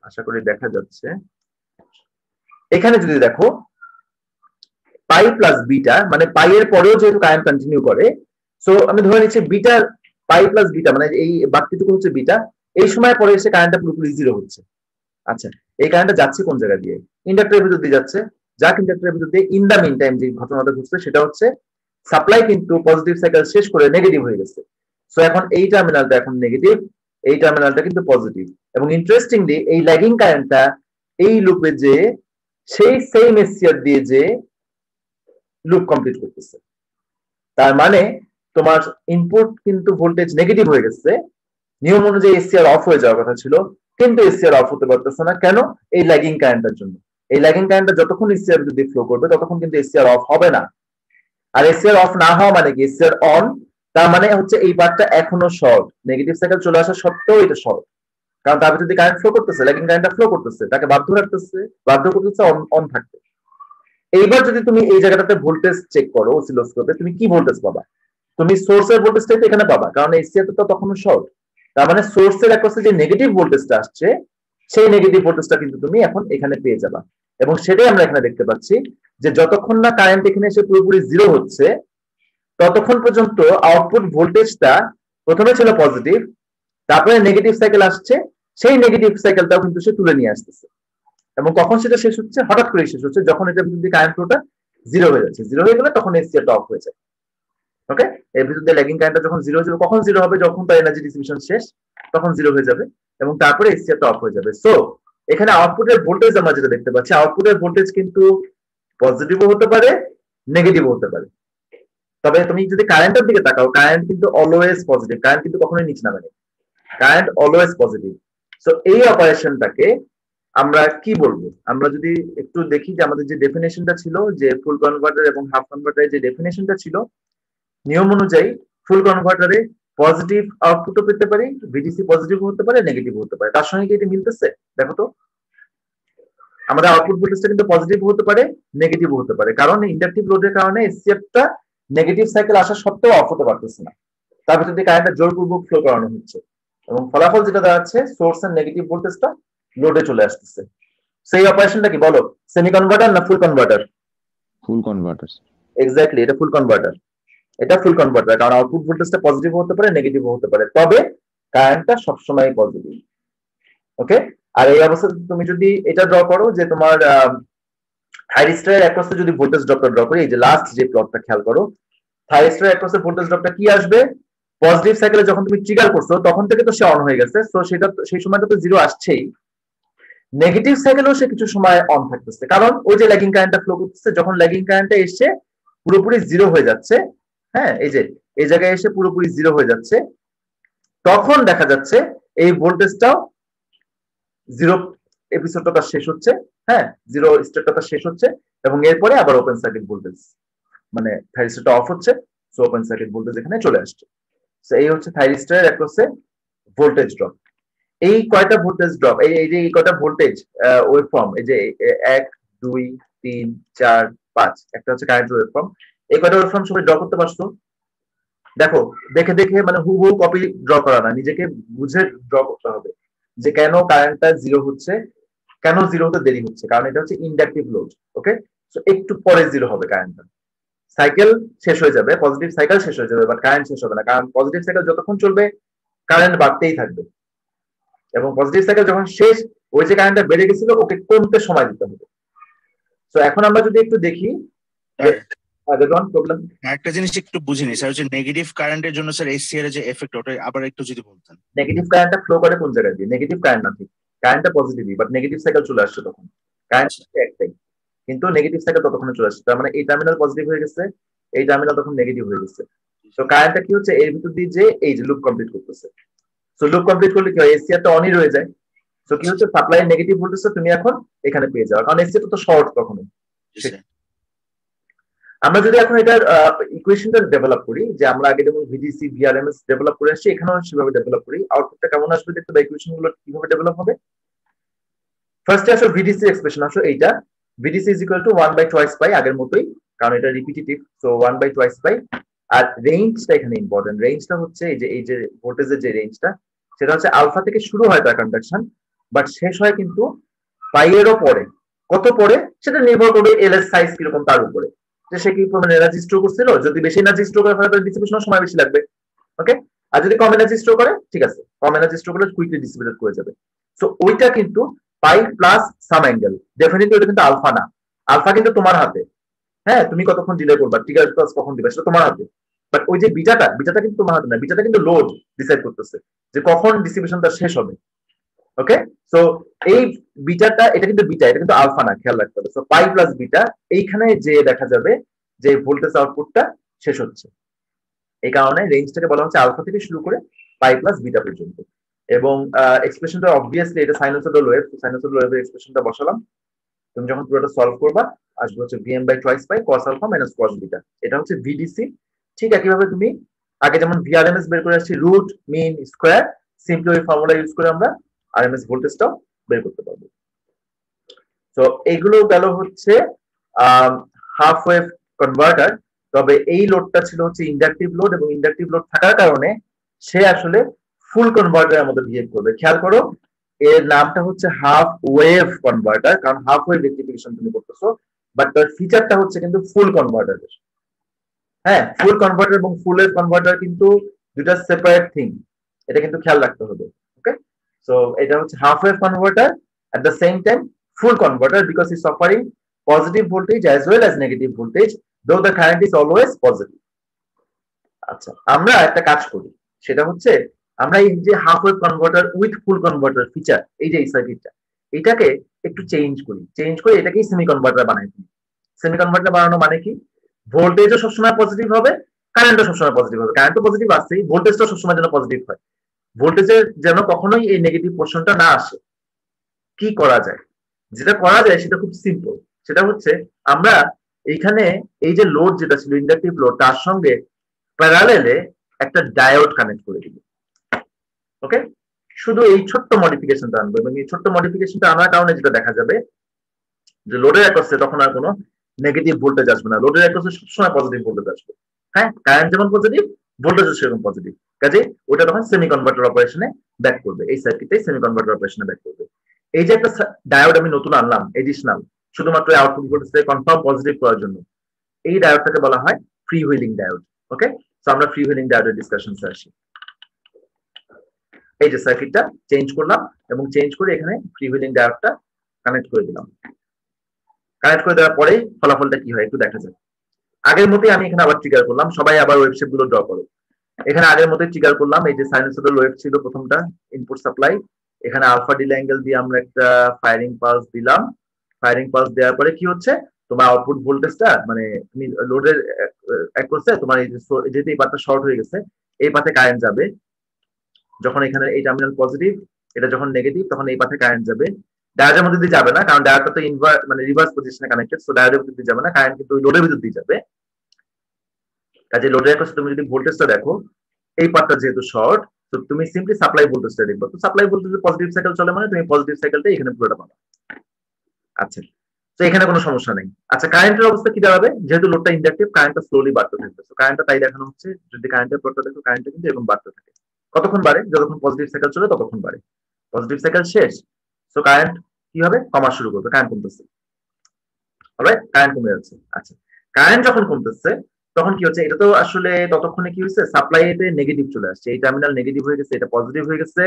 আশা করি দেখা যাচ্ছে। এখানে যদি দেখো পাই প্লাস বিটা, মানে পাই এর পরেও যেহেতু কারেন্ট কন্টিনিউ করে, সো আমি ধরে নিচ্ছি বিটা, পাই প্লাস বিটা মানে এই বাকিটুকু হচ্ছে বিটা, এই সময় পরে এসে কারেন্টটা পুরোপুরি জিরো হচ্ছে। আচ্ছা, এই কারেন্টটা যাচ্ছে কোন জায়গা দিয়ে, ইন্ডাক্টরের ভিতর দিয়ে যাচ্ছে। যাক ইন্ডাক্টরের ভিতর দিয়ে, ইন দা মিন টাইম যে ঘটনাটা ঘটছে সেটা হচ্ছে সাপ্লাই কিন্তু পজিটিভ সাইকেল শেষ করে নেগেটিভ হয়ে গেছে। সো এখন এই টার্মিনালটা এখন নেগেটিভ, এই টার্মিনালটা কিন্তু পজিটিভ, এবং ইন্টারেস্টিংলি এই ল্যাগিং কারেন্টটা এই লুপে যে সেই সেম এসসিআর দিয়ে যে লুপ কমপ্লিট করতেছে। তার মানে তোমার ইনপুট কিন্তু ভোল্টেজ নেগেটিভ হয়ে গেছে, নিয়ম অনুযায়ী এসসিআর অফ হয়ে যাওয়ার কথা ছিল, কিন্তু এসসিআর অফ হতে পারতেছে না। কেন? এই ল্যাগিং কারেন্টের জন্য। এই ল্যাগিং কারেন্টটা যতক্ষণ এসসিআর যদি ফ্লো করবে ততক্ষণ কিন্তু এসসিআর অফ হবে না। আর এসসিআর অফ না হওয়া মানে কি? এসসিআর অন, তার মানে হচ্ছে এই পার্টটা এখনো শর্ট, নেগেটিভ সাইকেল চলে আসা সত্ত্বেও এটা শর্ট, কারণ তার ভিতরে কারেন্ট ফ্লো করতেছে, ল্যাগিং কারেন্টটা ফ্লো করতেছে, তাকে বাধ্য করতেছে অন থাকতে। এইবার যদি তুমি এই জায়গাটাতে ভোল্টেজ চেক করো অসিলোস্কোপে, তুমি কি ভোল্টেজ পাবা? তুমি সোর্সের ভোল্টেজটাই তো এখানে পাবা, কারণ এসসিআর তো তখনও শর্ট। তার মানে সোর্সের অ্যাক্রসে যে নেগেটিভ ভোল্টেজটা আসছে, সেই নেগেটিভ ভোল্টেজটা কিন্তু তুমি এখন এখানে পেয়ে যাবা। এবং সেটাই আমরা এখানে দেখতে পাচ্ছি যে যতক্ষণ না কারেন্ট এখানে এসে পুরোপুরি জিরো হচ্ছে, ততক্ষণ পর্যন্ত আউটপুট ভোল্টেজটা প্রথমে ছিল পজিটিভ, তারপরে নেগেটিভ সাইকেল আসছে, সেই নেগেটিভ সাইকেলটাও কিন্তু সে তুলে নিয়ে আসতেছে। এবং কখন সেটা শেষ হচ্ছে? হঠাৎ করে শেষ হচ্ছে যখন এটা ভিতরে কারেন্ট ফ্লোটা জিরো হয়ে যাচ্ছে। জিরো হয়ে গেলে তখন এসসিআরটা অফ হয়ে যায়। ওকে, এর ভিতরে ল্যাগিং কারেন্টটা যখন জিরো হয়ে যাবে, কখন জিরো হবে? যখন তার এনার্জি ডিস্ট্রিবিউশন শেষ, তখন জিরো হয়ে যাবে এবং তারপরে এসসিআরটা অফ হয়ে যাবে। সো এখানে আউটপুটের ভোল্টেজ আমরা যেটা দেখতে পাচ্ছি, আউটপুটের ভোল্টেজ কিন্তু পজিটিভও হতে পারে, নেগেটিভও হতে পারে। তবে তুমি যদি কারেন্টের দিকে তাকাও, কারেন্ট কিন্তু অলওয়েজ পজিটিভ, কারেন্ট কিন্তু কখনোই নিচে নামে না, কারেন্ট অলওয়েজ পজিটিভ। সো এই অপারেশনটাকে আমরা কি বলবো? আমরা যদি একটু দেখি যে আমাদের যে ডেফিনেশনটা ছিল, যে ফুল কনভার্টার এবং হাফ কনভার্টারের যে ডেফিনেশনটা ছিল, নিয়ম অনুযায়ী ফুল কনভার্টারে পজিটিভ আউটপুটও পেতে পারি, ভিডিসি পজিটিভ হতে পারে, নেগেটিভ হতে পারে। তার সঙ্গে কি এটা মিলতেছে? দেখো তো, আমাদের আউটপুট ভোল্টেজটা কিন্তু পজিটিভ হতে পারে, নেগেটিভ হতে পারে, কারণ ইন্ডাকটিভ লোডের কারণে এসসিএফটা নেগেটিভ সাইকেল আসা সত্ত্বেও অফ হতে পারতেছে না, তার ভিতর দিয়ে কারেন্টটা জোরপূর্বক ফ্লো করানো হচ্ছে, এবং ফলাফল যেটা দাঁড়াচ্ছে সোর্স এর নেগেটিভ ভোল্টেজটা লোডে চলে আসতেছে। সেই অপারেশনটা কি বলো? সেমি কনভার্টার না ফুল কনভার্টার? ফুল কনভার্টার। এক্স্যাক্টলি, এটা ফুল কনভার্টার। এটা ফুল কনভার্টার, কারণ আউটপুট ভোল্টেজটা পজিটিভ হতে পারে, নেগেটিভ হতে পারে, তবে কারেন্টটা সবসময় পজিটিভ। ওকে, আর এই অবস্থায় তুমি যদি এটা ড্র করো যে তোমার থাইরিস্টারের অ্যাক্রসে যদি ভোল্টেজ ড্রপটা ড্র করি, এই যে লাস্ট যে প্লটটা খেয়াল করো, থাইরিস্টারের অ্যাক্রসে ভোল্টেজ ড্রপটা কি আসবে? পজিটিভ সাইকেলে যখন তুমি ট্রিগার করছো তখন থেকে তো সে অন হয়ে গেছে, সো সেটা সেই সময়টা তো জিরো আসছেই। নেগেটিভ সাইকেলেও সে কিছু সময় অন থাকতেছে, কারণ ওই যে ল্যাগিং কারেন্টটা ফ্লো করতেছে, যখন ল্যাগিং কারেন্টটা এসে পুরোপুরি জিরো হয়ে যাচ্ছে, হ্যাঁ এই যে এই জায়গায় এসে পুরোপুরি জিরো হয়ে যাচ্ছে, তখন দেখা যাচ্ছে এই ভোল্টেজটাও জিরো এপিসোডটা তার শেষ হচ্ছে, হ্যাঁ জিরো স্টেটটা তার শেষ হচ্ছে, এবং এরপরে আবার ওপেন সার্কিট ভোল্টেজ, মানে থাইরিস্টারটা অফ হচ্ছে, সো ওপেন সার্কিট ভোল্টেজ এখানে চলে আসছে। সো এই হচ্ছে থাইরিস্টারের অ্যাক্রসে ভোল্টেজ ড্রপ। এই কয়টা ভোল্টেজ ড্রপ, এই যে এই কয়টা ভোল্টেজ ওয়েভফর্ম, এই যে 1 2 3 4 5, একটা হচ্ছে কারেন্ট ওয়েভফর্ম, এই কয়টা ওয়েভফর্ম সবাই ড্র করতে পারছো? দেখো, দেখে দেখে মানে হুবহু কপি ড্র করা না, নিজেকে বুঝে ড্র করতে হবে যে কেন কারেন্টটা জিরো হচ্ছে, কেন জিরো হতে দেরি হচ্ছে, কারণ এটা হচ্ছে ইন্ডাকটিভ লোড। ওকে, সো একটু পরে জিরো হবে কারেন্টটা, সাইকেল শেষ হয়ে যাবে, পজিটিভ সাইকেল শেষ হয়ে যাবে, বাট কারেন্ট শেষ হবে না, কারণ পজিটিভ সাইকেল যতক্ষণ চলবে কারেন্ট বাড়তেই থাকবে, এবং পজিটিভ সাইকেল যখন শেষ, ওই যে কারেন্টটা বেড়ে গেছিল ওকে কমতে সময় দিতে হবে। তো এখন আমরা যদি একটু দেখি প্রবলেম, একটা জিনিস একটু বুঝিনি স্যার, হচ্ছে নেগেটিভ কারেন্টের জন্য স্যার এসসিআর এর যে এফেক্ট, ওটা আবার একটু যদি বলতেন। নেগেটিভ কারেন্টটা ফ্লো করে কোন জায়গা দিয়ে? নেগেটিভ কারেন্ট না, ঠিক কারেন্টটা পজিটিভই, বাট নেগেটিভ সাইকেল চলে আসছে তখন, কারেন্ট একটাই কিন্তু নেগেটিভ সাইকেল ততক্ষণে চলে আসছে, তার মানে এই টার্মিনাল পজিটিভ হয়ে গেছে, এই টার্মিনাল তখন নেগেটিভ হয়ে গেছে। তো কারেন্টটা কি হচ্ছে? এর ভিতর দিয়ে যে এই যে লুপ কমপ্লিট করতেছে, সো লুপ কমপ্লিট করলে কি হয়? এসসিআরটা অনই রয়ে যায়। সো কি হচ্ছে? সাপ্লাই নেগেটিভ ভোল্টেজটা তুমি এখন এখানে পেয়ে যাও, কারণ এসসিআরটা তো শর্ট তখন। আমরা যদি এখন এটার ইকুয়েশনটা ডেভেলপ করি, যে আমরা আগে যেমন ভিডিসি ভিআরএমএস ডেভেলপ করে আসছি, এখানেও সেভাবে ডেভেলপ করি, আউটপুটটা কেমন আসবে দেখতে, বা ইকুয়েশন গুলো কিভাবে ডেভেলপ হবে। ফার্স্টে আসো ভিডিসি এক্সপ্রেশন, আসো এইটা ভিডিসি ইজ ইকুয়াল টু 1/2 পাই, আগের মতোই, কারণ এটা রিপিটিটিভ, সো 1/2 পাই। আর রেঞ্জটা এখানে ইম্পর্টেন্ট, রেঞ্জটা হচ্ছে এই যে ভোল্টেজের যে রেঞ্জটা, সেটা হচ্ছে আলফা থেকে শুরু হয় তার কন্ডাকশন, বাট শেষ হয় কিন্তু পাই এরও পরে। কত পরে? সেটা নির্ভর করবে এল এর সাইজ কিরকম তার উপরে, যে সে কি পরিমাণ এনার্জি স্টোর করছিল, যদি বেশি এনার্জি স্টোর করে তাহলে ডিস্ট্রিবিউশনের সময় বেশি লাগবে। ওকে, আর যদি কম এনার্জি স্টোর করে, ঠিক আছে, কম এনার্জি স্টোর করলে কুইকলি ডিস্ট্রিবিউটেড করে যাবে। সো ওইটা কিন্তু পাই প্লাস সাম অ্যাঙ্গেল, ডেফিনেটলি ওটা কিন্তু আলফা না, আলফা কিন্তু তোমার হাতে, হ্যাঁ তুমি কতক্ষণ ডিলে করবা, ট্রিগার প্লাস কখন দিবে সেটা তোমার হাতে। বাট ওই যে বিটাটা কিন্তু তোমার হাতে না, বিটাটা কিন্তু লোড ডিসাইড করতেছে যে কখন ডিস্ট্রিবিউশনটা শেষ হবে। ওকে, সো এই বিটাটা, এটা কিন্তু বিটা, এটা কিন্তু আলফা না, খেয়াল রাখতে হবে। সো পাই প্লাস বিটা, এইখানে যে দেখা যাবে যে ভোল্টেজ আউটপুটটা শেষ হচ্ছে। এই কারণে রেঞ্জটাকে বলা হচ্ছে আলফা থেকে শুরু করে পাই প্লাস বিটা পর্যন্ত। এবং এক্সপ্রেশনটা অবভিয়াসলি এটা সাইনোসয়েডাল ওয়েভ, সাইনোসয়েডাল ওয়েভের এক্সপ্রেশনটা বসালাম। তুমি যখন পুরোটা সলভ করবা আসবে হচ্ছে vm by twice pi cos alpha minus cos beta, এটা হচ্ছে ভিডিসি। ঠিক একইভাবে তুমি আগে যেমন ভিআরএমএস বের করে আসছি, রুট মিন স্কয়ার, সিম্পলি ওই ফর্মুলা ইউজ করে আমরা আরএমএস ভোল্টেজটাও বের করতে পারবো। তো এইগুলো গেল হচ্ছে হাফ ওয়েভ কনভার্টার। তবে এই লোডটা ছিল হচ্ছে ইন্ডাকটিভ লোড, এবং ইন্ডাকটিভ লোড থাকার কারণে সে আসলে ফুল কনভার্টারের মতো বিহেভ করবে। খেয়াল করো, এর নামটা হচ্ছে হাফ ওয়েভ কনভার্টার, কারণ হাফ ওয়েভ রেক্টিফিকেশন তুমি করতেছো, বাট তার ফিচারটা হচ্ছে কিন্তু ফুল কনভার্টারের। হ্যাঁ, ফুল কনভার্টার এবং ফুল ওয়েভ কনভার্টার কিন্তু দুটা সেপারেট থিং, এটা কিন্তু খেয়াল রাখতে হবে। ওকে, সো এটা হচ্ছে half wave converter at the same time full converter because it's offering positive voltage as well as negative voltage, though the current is always positive. আচ্ছা, আমরা একটা কাজ করি, সেটা হচ্ছে আমরা এই যে half wave converter with full converter feature, এই যে এই সার্কিটটা, এটাকে একটু চেঞ্জ করি এটাকেই সেমি কনভার্টার বানাই দিই। সেমি কনভার্টার বানানো মানে কি, ভোল্টেজও সবসময় পজিটিভ হবে, কারেন্টও সবসময় পজিটিভ হবে। কারেন্টও পজিটিভ আসছেই, ভোল্টেজটাও সবসময় যেন পজিটিভ হয়, ভোল্টেজের যেন কখনোই এই নেগেটিভ পোর্শনটা না আসে। কি করা যায়? যেটা করা যায় সেটা খুব সিম্পল, সেটা হচ্ছে আমরা এইখানে এই যে লোড যেটা ছিল ইন্ডাকটিভ লোড, তার সঙ্গে প্যারালেলে একটা ডায়োড কানেক্ট করে দিব। ওকে, শুধু এই ছোট্ট মডিফিকেশনটা আনবো, এবং এই ছোট্ট মডিফিকেশনটা আনার কারণে যেটা দেখা যাবে যে লোডের অ্যাক্রসে তখন আর কোনো নেগেটিভ ভোল্টেজ আসবে না, লোডের অ্যাক্রসে সবসময় পজিটিভ ভোল্টেজ আসবে। হ্যাঁ, কারেন্ট যেমন পজিটিভ, ভোল্টেজও সেরকম পজিটিভ, কাজে ওটা তখন সেমি কনভার্টার অপারেশনে ব্যাক করবে, এই সার্কিটটাই সেমি কনভার্টার অপারেশনে ব্যাক করবে। এই যে একটা ডায়োড আমি নতুন আনলাম এডিশনাল, শুধুমাত্র আউটপুট ভোল্টেজকে কনফার্ম পজিটিভ করার জন্য, এই ডায়োডটাকে বলা হয় ফ্রি হুইলিং ডায়োড। ওকে, সো আমরা ফ্রি হুইলিং ডায়োডের ডিসকাশনসে আসি। এই যে সার্কিটটা চেঞ্জ করলাম, এবং চেঞ্জ করে এখানে ফ্রি হুইলিং ডায়োডটা কানেক্ট করে দিলাম। কানেক্ট করে দেওয়ার পরেই ফলাফলটা কি হয় একটু দেখা যায়। আগের মতোই আমি এখানে আবার ট্রিগার করলাম, সবাই আবার ওয়েবশেপ গুলো ড্র করো। এখানে আগের মতোই ট্রিগার করলাম, এই যে সাইনোসয়েডাল ওয়েভ ছিল প্রথমটা, ইনপুট সাপ্লাই, এখানে আলফা ডিলে অ্যাঙ্গেল দিয়ে আমরা একটা ফায়ারিং পালস দিলাম। ফায়ারিং পালস দেওয়ার পরে কি হচ্ছে, তোমার আউটপুট ভোল্টেজটা মানে তুমি লোডের অ্যাক্রসে তোমার এই যেহেতু এই পাথটা শর্ট হয়ে গেছে, এই পাথে কারেন্ট যাবে। যখন এখানে এই টার্মিনাল পজিটিভ, এটা যখন নেগেটিভ, তখন এই পাথে কারেন্ট যাবে। ডায়োডের মধ্যে দিয়ে যাবে না, কারণ ডায়োডটা তো মানে রিভার্স পজিশনে কানেক্টেড, সো ডায়োডের ভিতর দিয়ে যাবে না, কারেন্ট কিন্তু ওই লোডের ভিতর দিয়ে যাবে। কাজে লোডের অ্যাক্রসে তুমি যদি ভোল্টেজটা দেখো, এই পাথটা যেহেতু শর্ট, তো তুমি সিম্পলি সাপ্লাই ভোল্টেজটা দেখবে। তো সাপ্লাই ভোল্টেজে পজিটিভ সাইকেল চলে মানে তুমি পজিটিভ সাইকেলটা এখানে পুরোটা পাবা। আচ্ছা, তো এখানে কোনো সমস্যা নেই। আচ্ছা, কারেন্টের অবস্থা কি দাঁড়াবে, যেহেতু লোডটা ইন্ডাকটিভ, কারেন্টটা স্লোলি বাড়তে থাকবে। তো কারেন্টটা তাই দেখানো হচ্ছে, যদি কারেন্টের প্লটটা দেখো, কারেন্টটা কিন্তু এরকম বাড়তে থাকে। কতক্ষণ বাড়ে, যতক্ষণ পজিটিভ সাইকেল চলে ততক্ষণ বাড়ে। পজিটিভ সাইকেল শেষ, সো কারেন্ট কি হবে, কমা শুরু করবে, কারেন্ট কমতেছে। অলরাইট, কারেন্ট কমে যাচ্ছে। আচ্ছা, কারেন্ট যখন কমতেছে তখন কি হচ্ছে, এটা তো আসলে ততক্ষণে কি হয়েছে, সাপ্লাইতে নেগেটিভ চলে আসছে, এই টার্মিনাল নেগেটিভ হয়ে গেছে, এটা পজিটিভ হয়ে গেছে।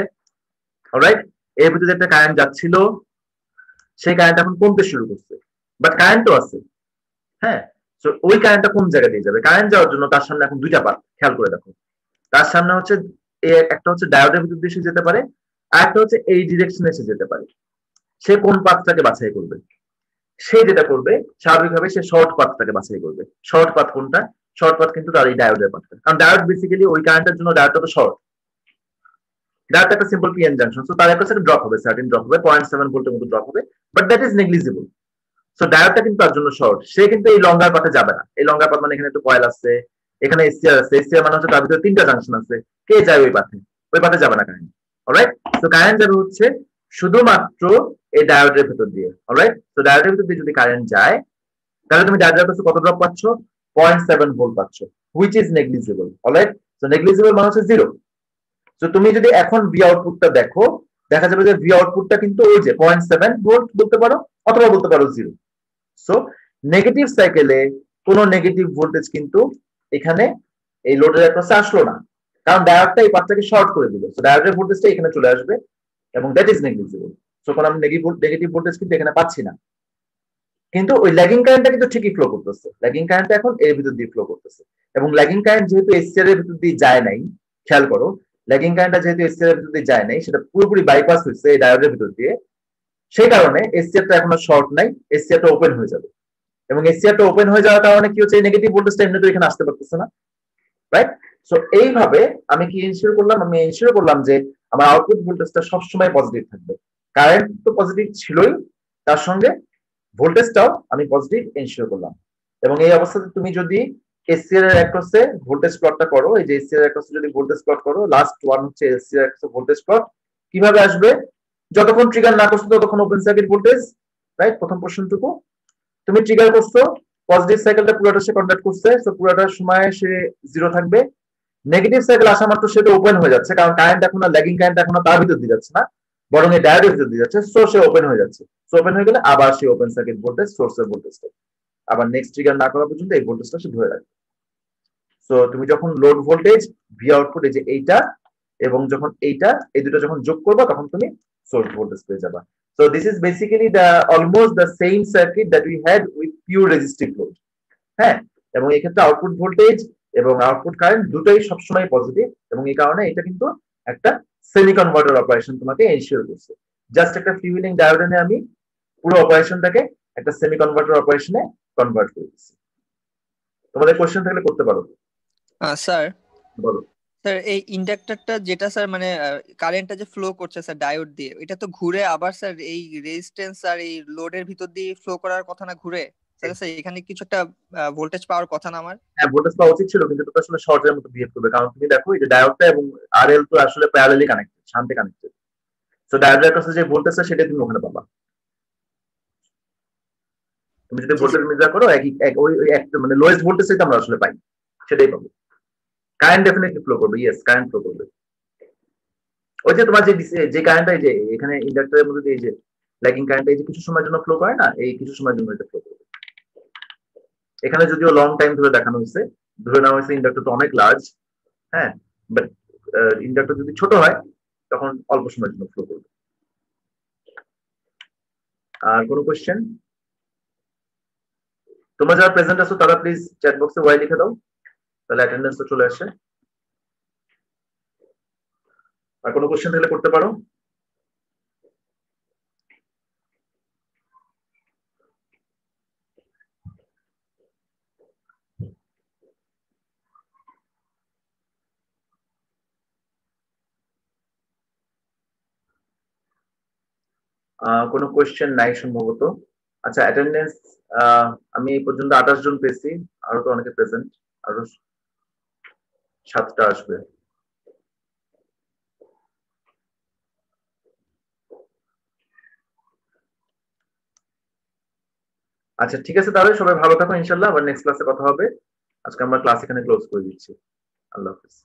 অলরাইট, এর ভিতরে একটা কারেন্ট যাচ্ছিল, সেই কারেন্ট এখন কমতে শুরু করছে, বাট কারেন্ট তো আছে। হ্যাঁ, তো ওই কারেন্টটা কোন জায়গা দিয়ে যাবে, কারেন্ট যাওয়ার জন্য তার সামনে এখন দুইটা পাথ, খেয়াল করে দেখো। তার সামনে হচ্ছে একটা হচ্ছে ডায়োডের ভিতর দিয়ে যেতে পারে, আর একটা হচ্ছে এই ডিরেকশনে এসে যেতে পারে। সে কোন পাথটাকে বাছাই করবে, সে যেটা করবে স্বাভাবিকভাবে সে শর্ট পাথটাকে বাছাই করবে। শর্ট পাথ কোনটা, শর্ট পাথ কিন্তু তার এই ডায়োডের পাথটা, কারণ ডায়োড বেসিক্যালি ওই কারেন্টের জন্য ডায়োডটা তো শর্ট। ডায়োডটা একটা সিম্পল পিএন জাংশন, সো তার একটা ড্রপ হবে, সার্টেন ড্রপ হবে, 0.7 ভোল্টের মতো ড্রপ হবে, but that is negligible. So ডায়োডটা কিন্তু তার জন্য শর্ট, সে কিন্তু এই লঙ্গার পাথে যাবে না। এই লঙ্গার পাথ মানে এখানে একটু কয়েল আছে, এখানে এসসিআর আছে, এসসিআর মানে হচ্ছে তার ভিতরে তিনটা জাংশন আছে, কে যায় ওই পাথে, ওই পাথে যাবে না কারেন্ট। অলরাইট, তো কারেন্ট যাবে হচ্ছে শুধুমাত্র এই ডায়োডের ভিতর দিয়ে। অলরাইট, তো ডায়োডের ভিতর দিয়ে যদি কারেন্ট যায়, তাহলে তুমি ডায়োডের কাছে কত ড্রপ পাচ্ছ, 0.7 ভোল্ট পাচ্ছ, হুইচ ইজ নেগলিজিবল। অলরাইট, তো নেগলিজিবল মানে হচ্ছে জিরো। তো তুমি যদি এখন ভি আউটপুটটা দেখো, দেখা যাবে যে ভি আউটপুটটা কিন্তু ওই যে 0.7 ভোল্ট বলতে পারো, অথবা বলতে পারো জিরো। সো নেগেটিভ সাইকেলে কোনো নেগেটিভ ভোল্টেজ কিন্তু এখানে এই লোডের অ্যাক্রসে আসলো না, কারণ ডায়োডটা এই পাথটাকে শর্ট করে দিল। সো ডায়োডের ভোল্টেজটা এখানে চলে আসবে, এবং দ্যাট ইজ নেগলিজিবল। সো কোন আমি নেগেটিভ ভোল্টেজ কিন্তু এখানে পাচ্ছি না, কিন্তু ওই ল্যাগিং কারেন্টটা কিন্তু ঠিকই ফ্লো করতেছে। ল্যাগিং কারেন্টটা এখন এর ভিতর দিয়ে ফ্লো করতেছে, এবং ল্যাগিং কারেন্ট যেহেতু এসসিআর এর ভিতর দিয়ে যায় নাই, খেয়াল করো ল্যাগিং কারেন্টটা যেহেতু এসসিআর এর ভিতর দিয়ে যায় নাই, সেটা পুরোপুরি বাইপাস হয়েছে এই ডায়োডের ভিতর দিয়ে, সেই কারণে এসসিআরটা এখন শর্ট নাই, এসসিআরটা ওপেন হয়ে যাবে। এবং এসসিআরটা ওপেন হয়ে যাওয়ার কারণে কি হচ্ছে, এই নেগেটিভ ভোল্টেজটা এমনি তো এখানে আসতে পারতেছে না, রাইট? সো এইভাবে আমি কি এনশিওর করলাম, আমি এনশিওর করলাম যে আমার আউটপুট ভোল্টেজটা সবসময় পজিটিভ থাকবে। কারেন্ট তো পজিটিভ ছিলই, তার সঙ্গে ভোল্টেজটাও আমি পজিটিভ এনশিওর করলাম। এবং এই অবস্থাতে তুমি যদি এসসিআর এর অ্যাক্রসে ভোল্টেজ প্লটটা করো, এই যে এসসিআর এর অ্যাক্রসে যদি ভোল্টেজ প্লট করো, লাস্ট ওয়ান হচ্ছে এসসিআর এর অ্যাক্রসে ভোল্টেজ প্লট, কিভাবে আসবে? যতক্ষণ ট্রিগার না করছো ততক্ষণ ওপেন সার্কিট ভোল্টেজ, রাইট? প্রথম প্রশ্নটুকু তুমি ট্রিগার করছো, পজিটিভ সাইকেলটা পুরোটা সে কন্ডাক্ট করছে, তো পুরোটার সময় সে জিরো থাকবে। নেগেটিভ সাইকেল আসা মাত্র সেটা ওপেন হয়ে যাচ্ছে, কারণ কারেন্ট এখন আর ল্যাগিং কারেন্ট এখন তার ভিতর দিয়ে যাচ্ছে না, বরং এই ডায়োডের ভিতর দিয়ে যাচ্ছে, সো সে ওপেন হয়ে যাচ্ছে। সো ওপেন হয়ে গেলে আবার সে ওপেন সার্কিট ভোল্টেজ, সোর্সের ভোল্টেজটা আবার নেক্সট ট্রিগার না করা পর্যন্ত এই ভোল্টেজটা সে ধরে রাখবে। সো তুমি যখন লোড ভোল্টেজ ভি আউটপুট এই যে এইটা এবং যখন এইটা, এই দুটো যখন যোগ করবা তখন তুমি সোর্স ভোল্টেজ পেয়ে যাবা। So this is basically the almost the same circuit that we had with pure resistive load. হ্যাঁ, এবং এই ক্ষেত্রে আউটপুট ভোল্টেজ এবং আউটপুট কারেন্ট দুটোই সবসময় পজিটিভ, এবং এই কারণে এটা কিন্তু একটা সেমি কনভার্টার অপারেশন তোমাকে এনশিওর করছে। জাস্ট একটা ফ্রিউইলিং ডায়োড এনে আমি পুরো অপারেশনটাকে একটা সেমি কনভার্টার অপারেশনে কনভার্ট করে দিচ্ছি। তোমাদের কোশ্চেন থাকলে করতে পারো। স্যার বলো। স্যার এই ইন্ডাক্টরটা যেটা স্যার মানে কারেন্টটা যে ফ্লো করছে স্যার ডায়োড দিয়ে, এটা তো ঘুরে আবার স্যার এই রেজিস্ট্যান্স আর এই লোডের ভিতর দিয়ে ফ্লো করার কথা না, ঘুরে স্যার? স্যার এখানে কিছু একটা ভোল্টেজ পাওয়ার কথা না আমার? হ্যাঁ, ভোল্টেজ পাওয়া উচিত ছিল, কিন্তু এটা আসলে শর্টের মতো বিহেভ করবে, কারণ তুমি দেখো এই যে ডায়োডটা এবং আরএল তো আসলে প্যারালালি কানেক্টেড, শান্তি কানেক্টেড। সো ডায়োডের কাছে যে ভোল্টেজটা সেটা তুমি ওখানে পাবা। তুমি যদি ভোল্টেজ মেজার করো ওই মানে লোয়েস্ট ভোল্টেজটাই আমরা আসলে পাই, সেটাই পাবো। কারেন্ট ডেফিনেটলি ফ্লো করবে, ইয়েস কারেন্ট ফ্লো করবে। ওই যে তোমার যে কারেন্টটা এই যে এখানে ইন্ডাক্টরের মধ্যে এই যে ল্যাগিং কারেন্ট এই যে কিছু সময়ের জন্য ফ্লো করে না, এই কিছু সময়ের জন্য এটা ফ্লো করবে। এখানে যদিও লং টাইম ধরে দেখানো হয়েছে, ধরে নেওয়া হয়েছে ইন্ডাক্টরটা অনেক লার্জ, হ্যাঁ, বাট ইন্ডাক্টর যদি ছোট হয় তখন অল্প সময়ের জন্য ফ্লো করবে। আর কোনো কোশ্চেন? তোমরা যারা প্রেজেন্ট আছো তারা প্লিজ চ্যাট বক্সে ওয়াই লিখে দাও, তাহলে অ্যাটেন্ডেন্সও চলে আসে। আর কোনো কোশ্চেন থাকলে করতে পারো। কোনো কোয়েশ্চেন নাই সম্ভবত। আচ্ছা, অ্যাটেন্ডেন্স আমি এই পর্যন্ত 28 জন পেয়েছি, আরো তো অনেকে প্রেজেন্ট, আরো 7টা আসবে। আচ্ছা ঠিক আছে, তাহলে সবাই ভালো থাকো, ইনশাল্লাহ আবার নেক্সট ক্লাসে কথা হবে। আজকে আমরা ক্লাস এখানে ক্লোজ করে দিচ্ছি। আল্লাহ হাফিজ।